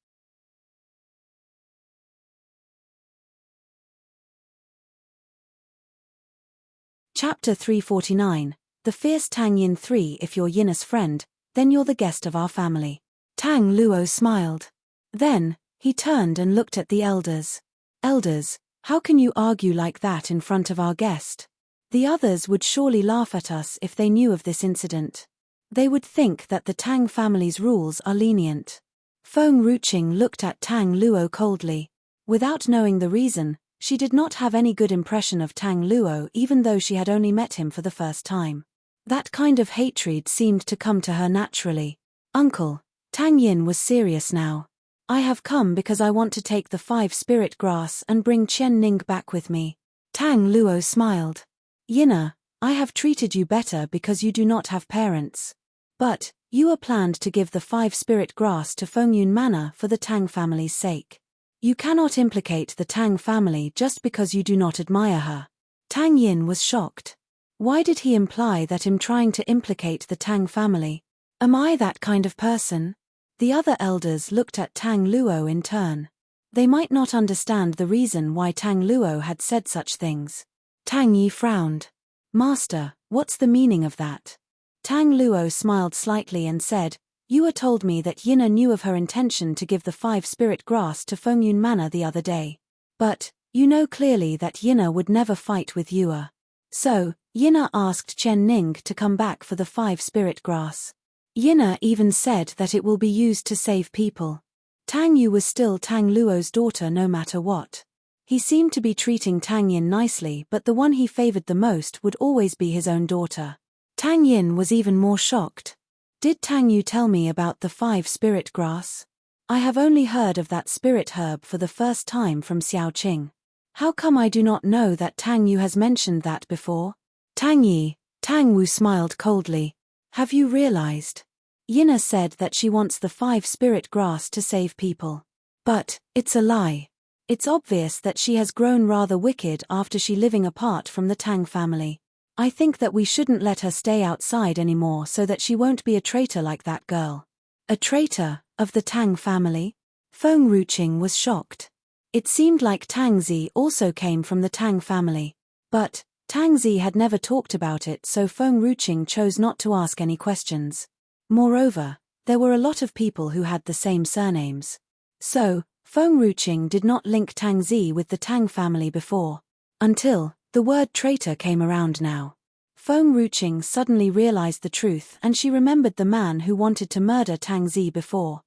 Chapter 349. The Fierce Tang Yin 3. If you're Yin's friend, then you're the guest of our family. Tang Luo smiled. Then, he turned and looked at the elders. Elders, how can you argue like that in front of our guest? The others would surely laugh at us if they knew of this incident. They would think that the Tang family's rules are lenient. Feng Ruqing looked at Tang Luo coldly. Without knowing the reason, she did not have any good impression of Tang Luo even though she had only met him for the first time. That kind of hatred seemed to come to her naturally. Uncle, Tang Yin was serious now. I have come because I want to take the 5 spirit grass and bring Chen Ning back with me. Tang Luo smiled. Yina, I have treated you better because you do not have parents. But, you are planned to give the 5 spirit grass to Fengyun Manor for the Tang family's sake. You cannot implicate the Tang family just because you do not admire her. Tang Yin was shocked. Why did he imply that I'm trying to implicate the Tang family? Am I that kind of person? The other elders looked at Tang Luo in turn. They might not understand the reason why Tang Luo had said such things. Tang Yi frowned. Master, what's the meaning of that? Tang Luo smiled slightly and said, You are told me that Yina knew of her intention to give the 5 spirit grass to Fengyun Manor the other day. But, you know clearly that Yina would never fight with Yua. So, Yina asked Chen Ning to come back for the 5 spirit grass. Yina even said that it will be used to save people. Tang Yu was still Tang Luo's daughter no matter what. He seemed to be treating Tang Yin nicely, but the one he favored the most would always be his own daughter. Tang Yin was even more shocked. Did Tang Yu tell me about the 5 spirit grass? I have only heard of that spirit herb for the first time from Xiao Qing. How come I do not know that Tang Yu has mentioned that before? Tang Yi, Tang Wu smiled coldly. Have you realized? Yina said that she wants the 5 spirit grass to save people. But, it's a lie. It's obvious that she has grown rather wicked after she living apart from the Tang family. I think that we shouldn't let her stay outside anymore so that she won't be a traitor like that girl. A traitor, of the Tang family? Feng Ruqing was shocked. It seemed like Tang Zi also came from the Tang family. But, Tang Zi had never talked about it, so Feng Ruqing chose not to ask any questions. Moreover, there were a lot of people who had the same surnames. So, Feng Ruqing did not link Tang Zi with the Tang family before. Until, the word traitor came around now. Feng Ruqing suddenly realized the truth and she remembered the man who wanted to murder Tang Zi before.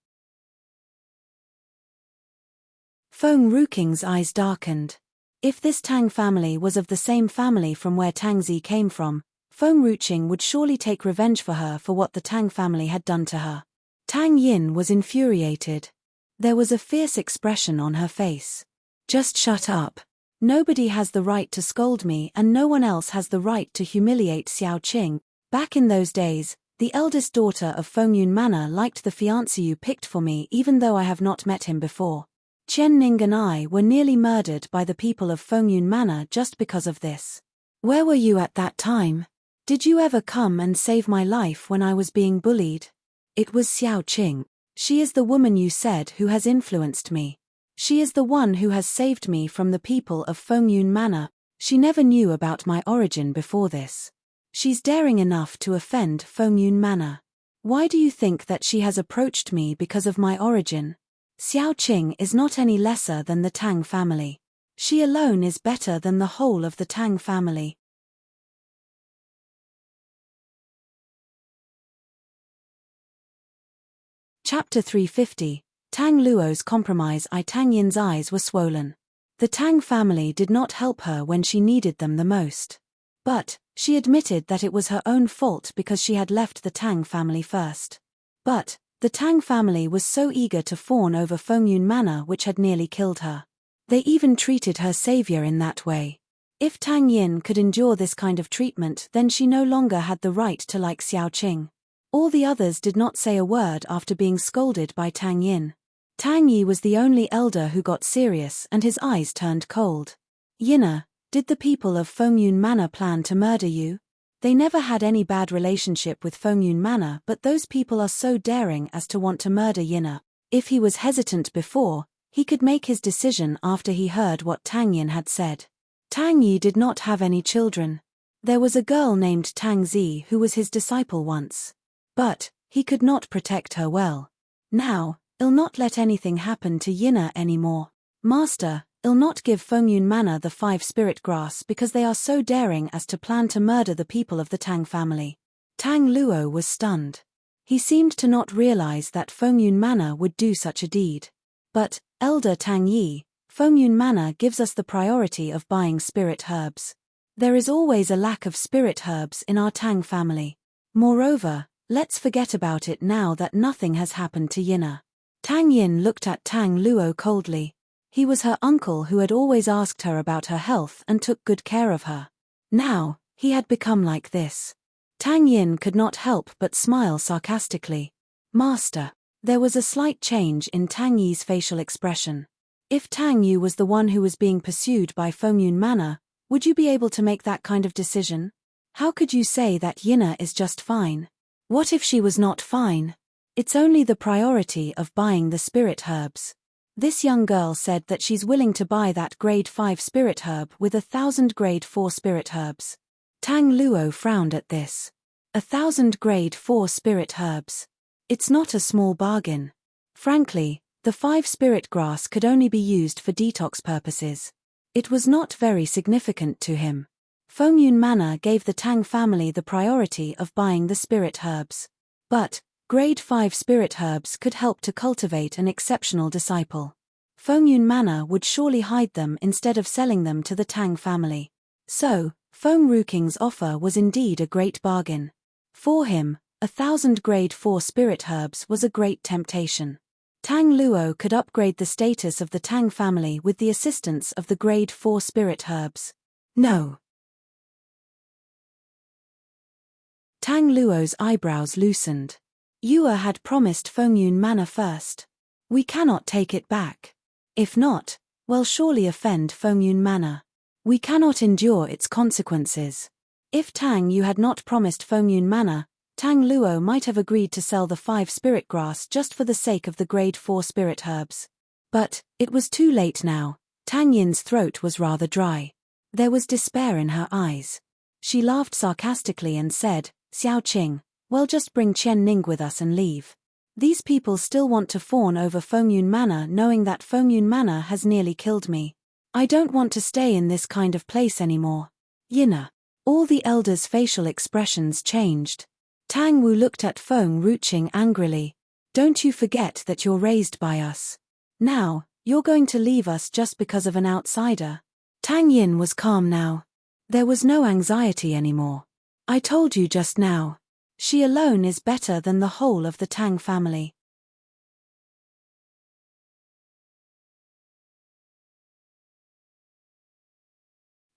Feng Ruqing's eyes darkened. If this Tang family was of the same family from where Tang Zi came from, Feng Ruqing would surely take revenge for her for what the Tang family had done to her. Tang Yin was infuriated. There was a fierce expression on her face. Just shut up. Nobody has the right to scold me and no one else has the right to humiliate Xiao Qing. Back in those days, the eldest daughter of Fengyun Manor liked the fiancé you picked for me even though I have not met him before. Chen Ning and I were nearly murdered by the people of Fengyun Manor just because of this. Where were you at that time? Did you ever come and save my life when I was being bullied? It was Xiao Qing. She is the woman you said who has influenced me. She is the one who has saved me from the people of Fengyun Manor. She never knew about my origin before this. She's daring enough to offend Fengyun Manor. Why do you think that she has approached me because of my origin? Xiao Qing is not any lesser than the Tang family. She alone is better than the whole of the Tang family. Chapter 350. Tang Luo's compromise. Tang Yin's eyes were swollen. The Tang family did not help her when she needed them the most. But, she admitted that it was her own fault because she had left the Tang family first. But, the Tang family was so eager to fawn over Fengyun Manor which had nearly killed her. They even treated her savior in that way. If Tang Yin could endure this kind of treatment, then she no longer had the right to like Xiao Qing. All the others did not say a word after being scolded by Tang Yin. Tang Yi was the only elder who got serious and his eyes turned cold. Yina, Did the people of Fengyun Manor plan to murder you? They never had any bad relationship with Fengyun Manor, but those people are so daring as to want to murder Yina. If he was hesitant before, he could make his decision after he heard what Tang Yin had said. Tang Yi did not have any children. There was a girl named Tang Zi who was his disciple once. But he could not protect her well. Now, I'll not let anything happen to Yina anymore. Master, I'll not give Fengyun Manor the 5 spirit grass because they are so daring as to plan to murder the people of the Tang family. Tang Luo was stunned. He seemed to not realize that Fengyun Manor would do such a deed. But, Elder Tang Yi, Fengyun Manor gives us the priority of buying spirit herbs. There is always a lack of spirit herbs in our Tang family. Moreover, let's forget about it now that nothing has happened to Yina. Tang Yin looked at Tang Luo coldly. He was her uncle who had always asked her about her health and took good care of her. Now, he had become like this. Tang Yin could not help but smile sarcastically. Master. There was a slight change in Tang Yi's facial expression. If Tang Yu was the one who was being pursued by Fengyun Manor, would you be able to make that kind of decision? How could you say that Yina is just fine? What if she was not fine? It's only the priority of buying the spirit herbs. This young girl said that she's willing to buy that grade 5 spirit herb with 1,000 grade 4 spirit herbs. Tang Luo frowned at this. 1,000 grade 4 spirit herbs. It's not a small bargain. Frankly, the 5 spirit grass could only be used for detox purposes. It was not very significant to him. Fengyun Manor gave the Tang family the priority of buying the spirit herbs. But, grade 5 spirit herbs could help to cultivate an exceptional disciple. Fengyun Manor would surely hide them instead of selling them to the Tang family. So, Feng Ruking's offer was indeed a great bargain. For him, 1,000 grade 4 spirit herbs was a great temptation. Tang Luo could upgrade the status of the Tang family with the assistance of the grade 4 spirit herbs. No. Tang Luo's eyebrows loosened. Yue had promised Fengyun Manor first. We cannot take it back. If not, we'll surely offend Fengyun Manor. We cannot endure its consequences. If Tang Yu had not promised Fengyun Manor, Tang Luo might have agreed to sell the 5 spirit grass just for the sake of the grade 4 spirit herbs. But, it was too late now. Tang Yin's throat was rather dry. There was despair in her eyes. She laughed sarcastically and said, Xiao Qing, well, just bring Qian Ning with us and leave. These people still want to fawn over Fengyun Manor knowing that Fengyun Manor has nearly killed me. I don't want to stay in this kind of place anymore. Yina. All the elders' facial expressions changed. Tang Wu looked at Feng Ruqing angrily. Don't you forget that you're raised by us. Now, you're going to leave us just because of an outsider. Tang Yin was calm now. There was no anxiety anymore. I told you just now. She alone is better than the whole of the Tang family.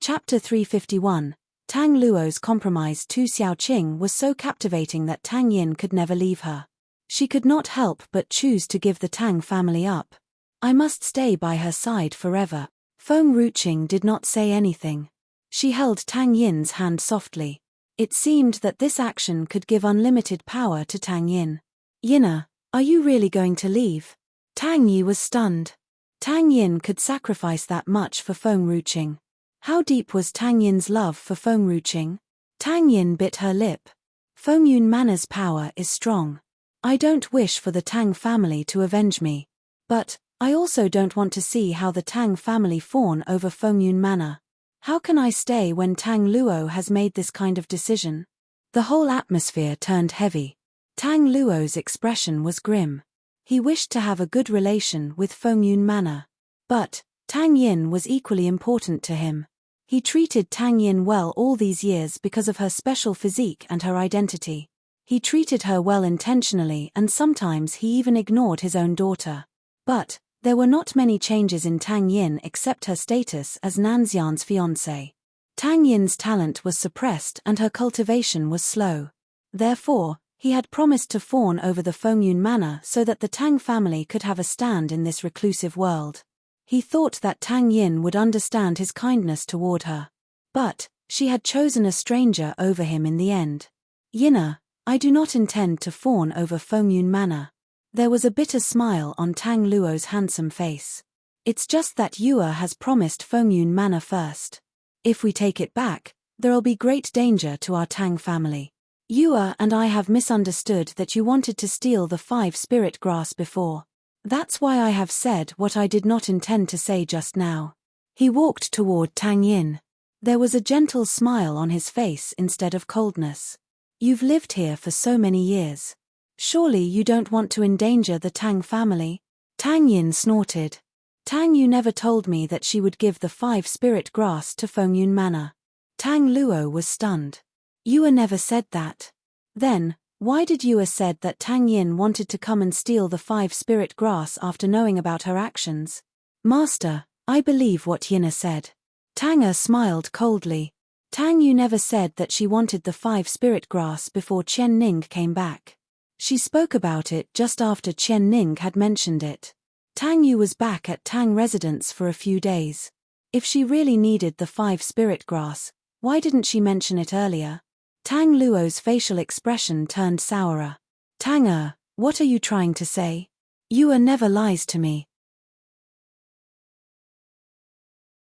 Chapter 351. Tang Luo's compromise to Xiao Qing was so captivating that Tang Yin could never leave her. She could not help but choose to give the Tang family up. I must stay by her side forever. Feng Ruqing did not say anything. She held Tang Yin's hand softly. It seemed that this action could give unlimited power to Tang Yin. Yina, are you really going to leave? Tang Yi was stunned. Tang Yin could sacrifice that much for Feng Ruqing. How deep was Tang Yin's love for Feng Ruqing? Tang Yin bit her lip. Fengyun Manor's power is strong. I don't wish for the Tang family to avenge me. But, I also don't want to see how the Tang family fawn over Fengyun Manor. How can I stay when Tang Luo has made this kind of decision? The whole atmosphere turned heavy. Tang Luo's expression was grim. He wished to have a good relation with Fengyun Manor. But, Tang Yin was equally important to him. He treated Tang Yin well all these years because of her special physique and her identity. He treated her well intentionally and sometimes he even ignored his own daughter. But, there were not many changes in Tang Yin except her status as Nanxian's fiancé. Tang Yin's talent was suppressed and her cultivation was slow. Therefore, he had promised to fawn over the Fengyun Manor so that the Tang family could have a stand in this reclusive world. He thought that Tang Yin would understand his kindness toward her. But she had chosen a stranger over him in the end. Yinna, I do not intend to fawn over Fengyun Manor. There was a bitter smile on Tang Luo's handsome face. It's just that Yue has promised Fengyun Manor first. If we take it back, there'll be great danger to our Tang family. Yue and I have misunderstood that you wanted to steal the 5 spirit grass before. That's why I have said what I did not intend to say just now. He walked toward Tang Yin. There was a gentle smile on his face instead of coldness. You've lived here for so many years. Surely you don't want to endanger the Tang family? Tang Yin snorted. Tang Yu never told me that she would give the 5 spirit grass to Fengyun Manor. Tang Luo was stunned. Yue never said that. Then, why did Yue said that Tang Yin wanted to come and steal the 5 spirit grass after knowing about her actions? Master, I believe what Yinna said. Tang smiled coldly. Tang Yu never said that she wanted the 5 spirit grass before Qian Ning came back. She spoke about it just after Qian Ning had mentioned it. Tang Yu was back at Tang residence for a few days. If she really needed the 5 spirit grass, why didn't she mention it earlier? Tang Luo's facial expression turned sourer. Tang, what are you trying to say? Yue never lies to me.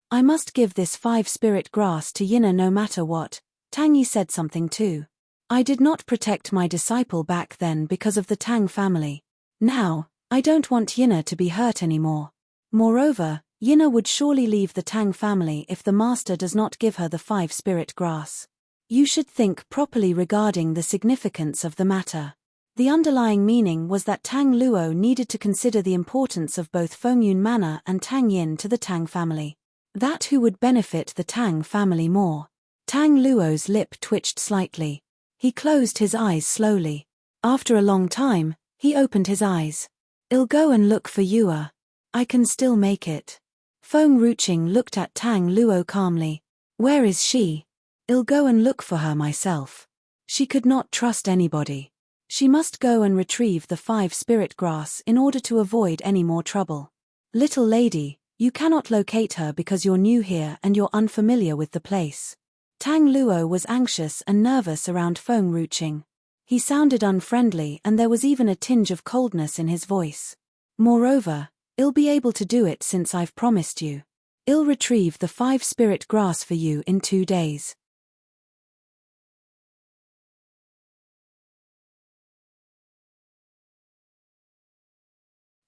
I must give this 5 spirit grass to Yinna no matter what. Tang Yi said something too. I did not protect my disciple back then because of the Tang family. Now, I don't want Yinna to be hurt anymore. Moreover, Yinna would surely leave the Tang family if the master does not give her the 5 spirit grass. You should think properly regarding the significance of the matter. The underlying meaning was that Tang Luo needed to consider the importance of both Fengyun Manor and Tang Yin to the Tang family. That who would benefit the Tang family more. Tang Luo's lip twitched slightly. He closed his eyes slowly. After a long time, he opened his eyes. I'll go and look for Yue. I can still make it. Feng Ruqing looked at Tang Luo calmly. Where is she? I'll go and look for her myself. She could not trust anybody. She must go and retrieve the 5 spirit grass in order to avoid any more trouble. Little lady, you cannot locate her because you're new here and you're unfamiliar with the place. Tang Luo was anxious and nervous around Feng Ruqing. He sounded unfriendly and there was even a tinge of coldness in his voice. Moreover, I'll be able to do it since I've promised you. I'll retrieve the 5 spirit grass for you in 2 days.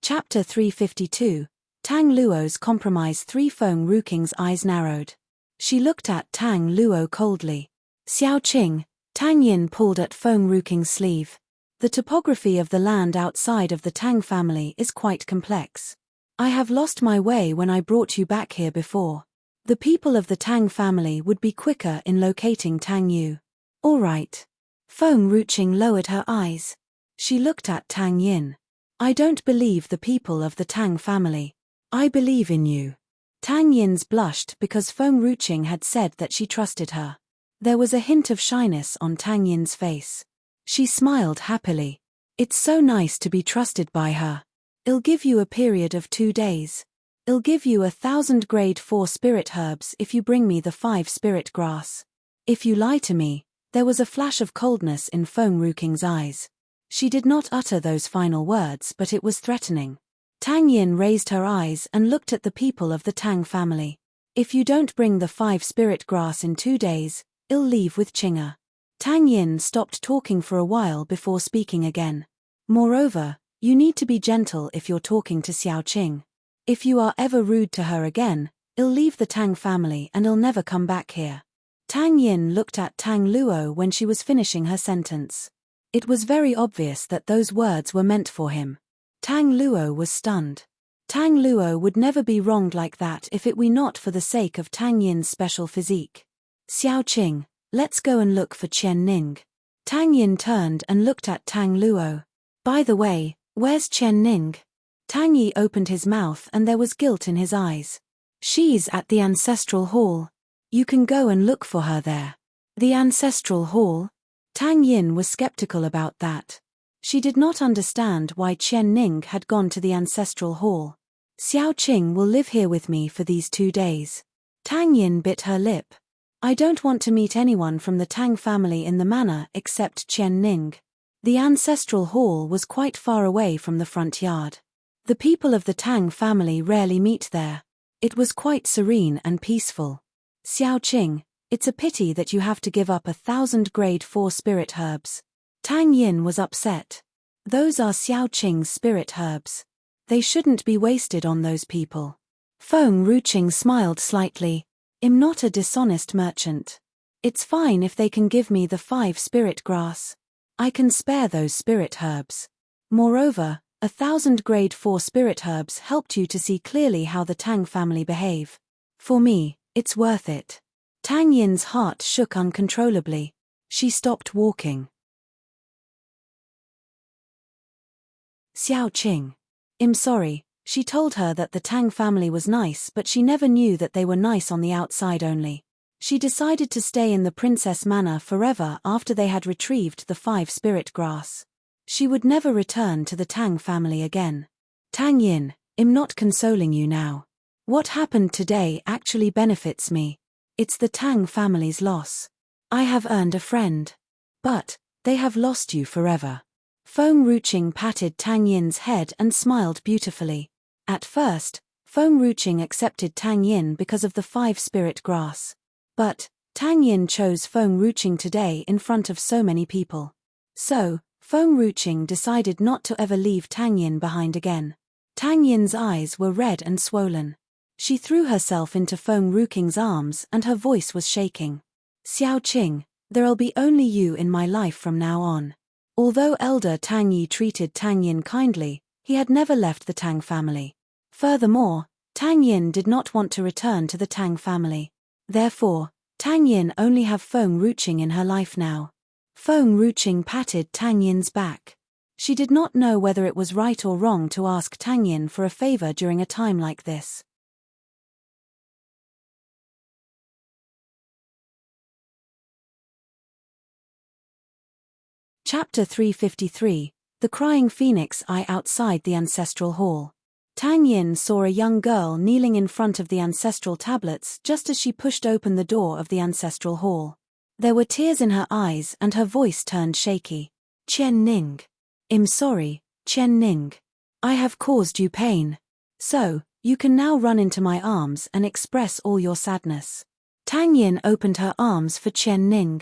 Chapter 352. Tang Luo's compromise. Feng Ruqing's eyes narrowed. She looked at Tang Luo coldly. Xiao Qing. Tang Yin pulled at Feng Ruqing's sleeve. The topography of the land outside of the Tang family is quite complex. I have lost my way when I brought you back here before. The people of the Tang family would be quicker in locating Tang Yu. All right. Feng Ruqing lowered her eyes. She looked at Tang Yin. I don't believe the people of the Tang family. I believe in you. Tang Yin's blushed because Feng Ruqing had said that she trusted her. There was a hint of shyness on Tang Yin's face. She smiled happily. It's so nice to be trusted by her. I'll give you a period of 2 days. I'll give you 1,000 grade 4 spirit herbs if you bring me the 5 spirit grass. If you lie to me. There was a flash of coldness in Feng Ruqing's eyes. She did not utter those final words, but it was threatening. Tang Yin raised her eyes and looked at the people of the Tang family. If you don't bring the 5 spirit grass in 2 days, I'll leave with Qing'er. Tang Yin stopped talking for a while before speaking again. Moreover, you need to be gentle if you're talking to Xiao Qing. If you are ever rude to her again, I'll leave the Tang family and I'll never come back here. Tang Yin looked at Tang Luo when she was finishing her sentence. It was very obvious that those words were meant for him. Tang Luo was stunned. Tang Luo would never be wronged like that if it were not for the sake of Tang Yin's special physique. Xiao Qing, let's go and look for Qian Ning. Tang Yin turned and looked at Tang Luo. By the way, where's Qian Ning? Tang Yi opened his mouth and there was guilt in his eyes. She's at the ancestral hall. You can go and look for her there. The ancestral hall? Tang Yin was skeptical about that. She did not understand why Qian Ning had gone to the ancestral hall. Xiao Qing will live here with me for these 2 days. Tang Yin bit her lip. I don't want to meet anyone from the Tang family in the manor except Qian Ning. The ancestral hall was quite far away from the front yard. The people of the Tang family rarely meet there. It was quite serene and peaceful. Xiao Qing, it's a pity that you have to give up 1,000 grade 4 spirit herbs. Tang Yin was upset. Those are Xiao Qing's spirit herbs. They shouldn't be wasted on those people. Feng Ruqing smiled slightly. I'm not a dishonest merchant. It's fine if they can give me the 5 spirit grass. I can spare those spirit herbs. Moreover, 1,000 grade 4 spirit herbs helped you to see clearly how the Tang family behave. For me, it's worth it. Tang Yin's heart shook uncontrollably. She stopped walking. Xiao Qing. I'm sorry, she told her that the Tang family was nice, but she never knew that they were nice on the outside only. She decided to stay in the Princess Manor forever after they had retrieved the 5 spirit grass. She would never return to the Tang family again. Tang Yin, I'm not consoling you now. What happened today actually benefits me. It's the Tang family's loss. I have earned a friend. But they have lost you forever. Feng Ruqing patted Tang Yin's head and smiled beautifully. At first, Feng Ruqing accepted Tang Yin because of the 5 spirit grass. But Tang Yin chose Feng Ruqing today in front of so many people. So, Feng Ruqing decided not to ever leave Tang Yin behind again. Tang Yin's eyes were red and swollen. She threw herself into Feng Ruqing's arms and her voice was shaking. Xiao Qing, there'll be only you in my life from now on. Although Elder Tang Yi treated Tang Yin kindly, he had never left the Tang family. Furthermore, Tang Yin did not want to return to the Tang family. Therefore, Tang Yin only have Feng Ruqing in her life now. Feng Ruqing patted Tang Yin's back. She did not know whether it was right or wrong to ask Tang Yin for a favor during a time like this. Chapter 353, The Crying Phoenix Eye Outside the Ancestral Hall. Tang Yin saw a young girl kneeling in front of the ancestral tablets just as she pushed open the door of the ancestral hall. There were tears in her eyes and her voice turned shaky. Qian Ning. I'm sorry, Qian Ning. I have caused you pain. So, you can now run into my arms and express all your sadness. Tang Yin opened her arms for Qian Ning.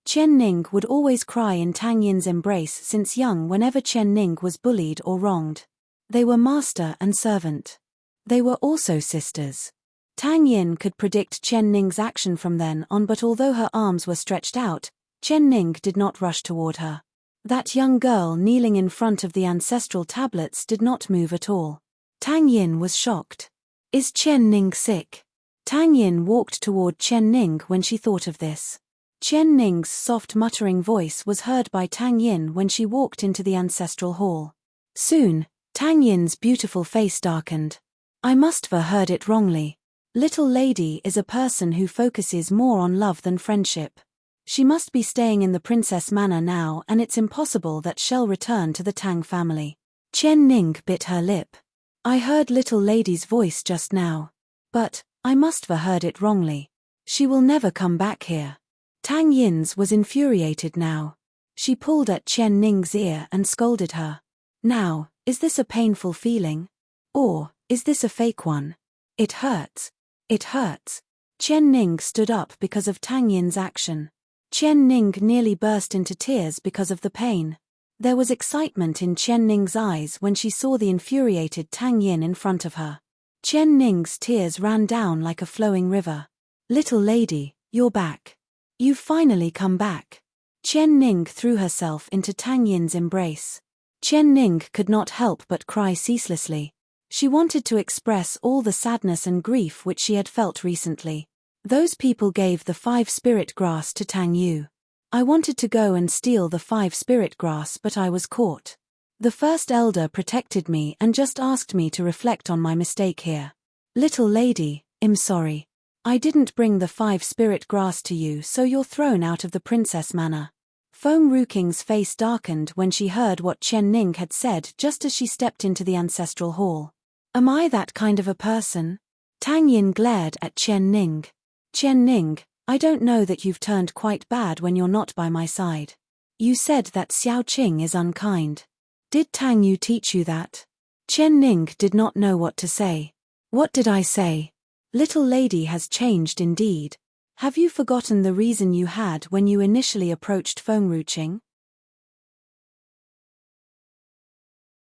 Qian Ning would always cry in Tang Yin's embrace since young whenever Qian Ning was bullied or wronged. They were master and servant. They were also sisters. Tang Yin could predict Qian Ning's action from then on, but although her arms were stretched out, Qian Ning did not rush toward her. That young girl kneeling in front of the ancestral tablets did not move at all. Tang Yin was shocked. Is Qian Ning sick? Tang Yin walked toward Qian Ning when she thought of this. Qian Ning's soft muttering voice was heard by Tang Yin when she walked into the ancestral hall. Soon, Tang Yin's beautiful face darkened. I must have heard it wrongly. Little lady is a person who focuses more on love than friendship. She must be staying in the Princess Manor now, and it's impossible that she'll return to the Tang family. Qian Ning bit her lip. I heard little lady's voice just now. But I must have heard it wrongly. She will never come back here. Tang Yin's was infuriated now. She pulled at Qian Ning's ear and scolded her. Now, is this a painful feeling? Or is this a fake one? It hurts. It hurts. Qian Ning stood up because of Tang Yin's action. Qian Ning nearly burst into tears because of the pain. There was excitement in Qian Ning's eyes when she saw the infuriated Tang Yin in front of her. Qian Ning's tears ran down like a flowing river. Little lady, you're back. You've finally come back. Qian Ning threw herself into Tang Yin's embrace. Qian Ning could not help but cry ceaselessly. She wanted to express all the sadness and grief which she had felt recently. Those people gave the 5 spirit grass to Tang Yu. I wanted to go and steal the 5 spirit grass, but I was caught. The first elder protected me and just asked me to reflect on my mistake here. Little lady, I'm sorry. I didn't bring the 5 spirit grass to you, so you're thrown out of the Princess Manor. Feng Ruqing's face darkened when she heard what Qian Ning had said just as she stepped into the ancestral hall. Am I that kind of a person? Tang Yin glared at Qian Ning. Qian Ning, I don't know that you've turned quite bad when you're not by my side. You said that Xiao Qing is unkind. Did Tang Yu teach you that? Qian Ning did not know what to say. What did I say? Little lady has changed indeed. Have you forgotten the reason you had when you initially approached Feng Ruqing?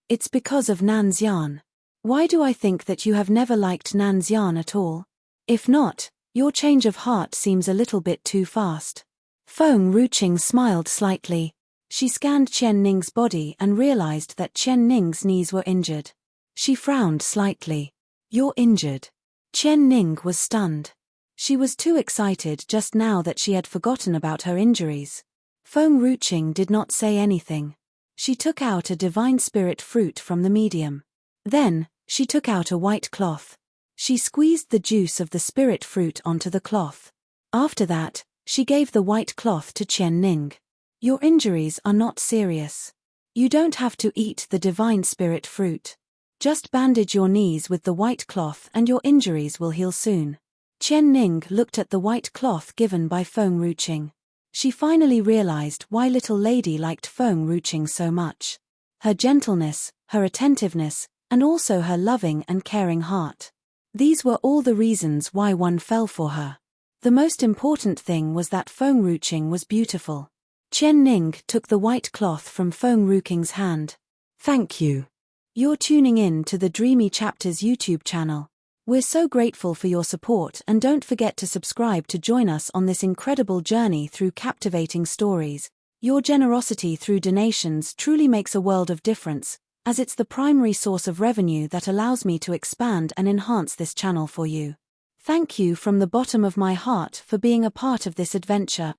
It's because of Nanxian. Why do I think that you have never liked Nanxian at all? If not, your change of heart seems a little bit too fast. Feng Ruqing smiled slightly. She scanned Qian Ning's body and realized that Qian Ning's knees were injured. She frowned slightly. You're injured. Qian Ning was stunned. She was too excited just now that she had forgotten about her injuries. Feng Ruqing did not say anything. She took out a divine spirit fruit from the medium. Then, she took out a white cloth. She squeezed the juice of the spirit fruit onto the cloth. After that, she gave the white cloth to Qian Ning. Your injuries are not serious. You don't have to eat the divine spirit fruit. Just bandage your knees with the white cloth and your injuries will heal soon. Qian Ning looked at the white cloth given by Feng Ruqing. She finally realized why little lady liked Feng Ruqing so much. Her gentleness, her attentiveness, and also her loving and caring heart. These were all the reasons why one fell for her. The most important thing was that Feng Ruqing was beautiful. Qian Ning took the white cloth from Feng Ruqing's hand. Thank you. You're tuning in to the Dreamy Chapters YouTube channel. We're so grateful for your support and don't forget to subscribe to join us on this incredible journey through captivating stories. Your generosity through donations truly makes a world of difference, as it's the primary source of revenue that allows me to expand and enhance this channel for you. Thank you from the bottom of my heart for being a part of this adventure.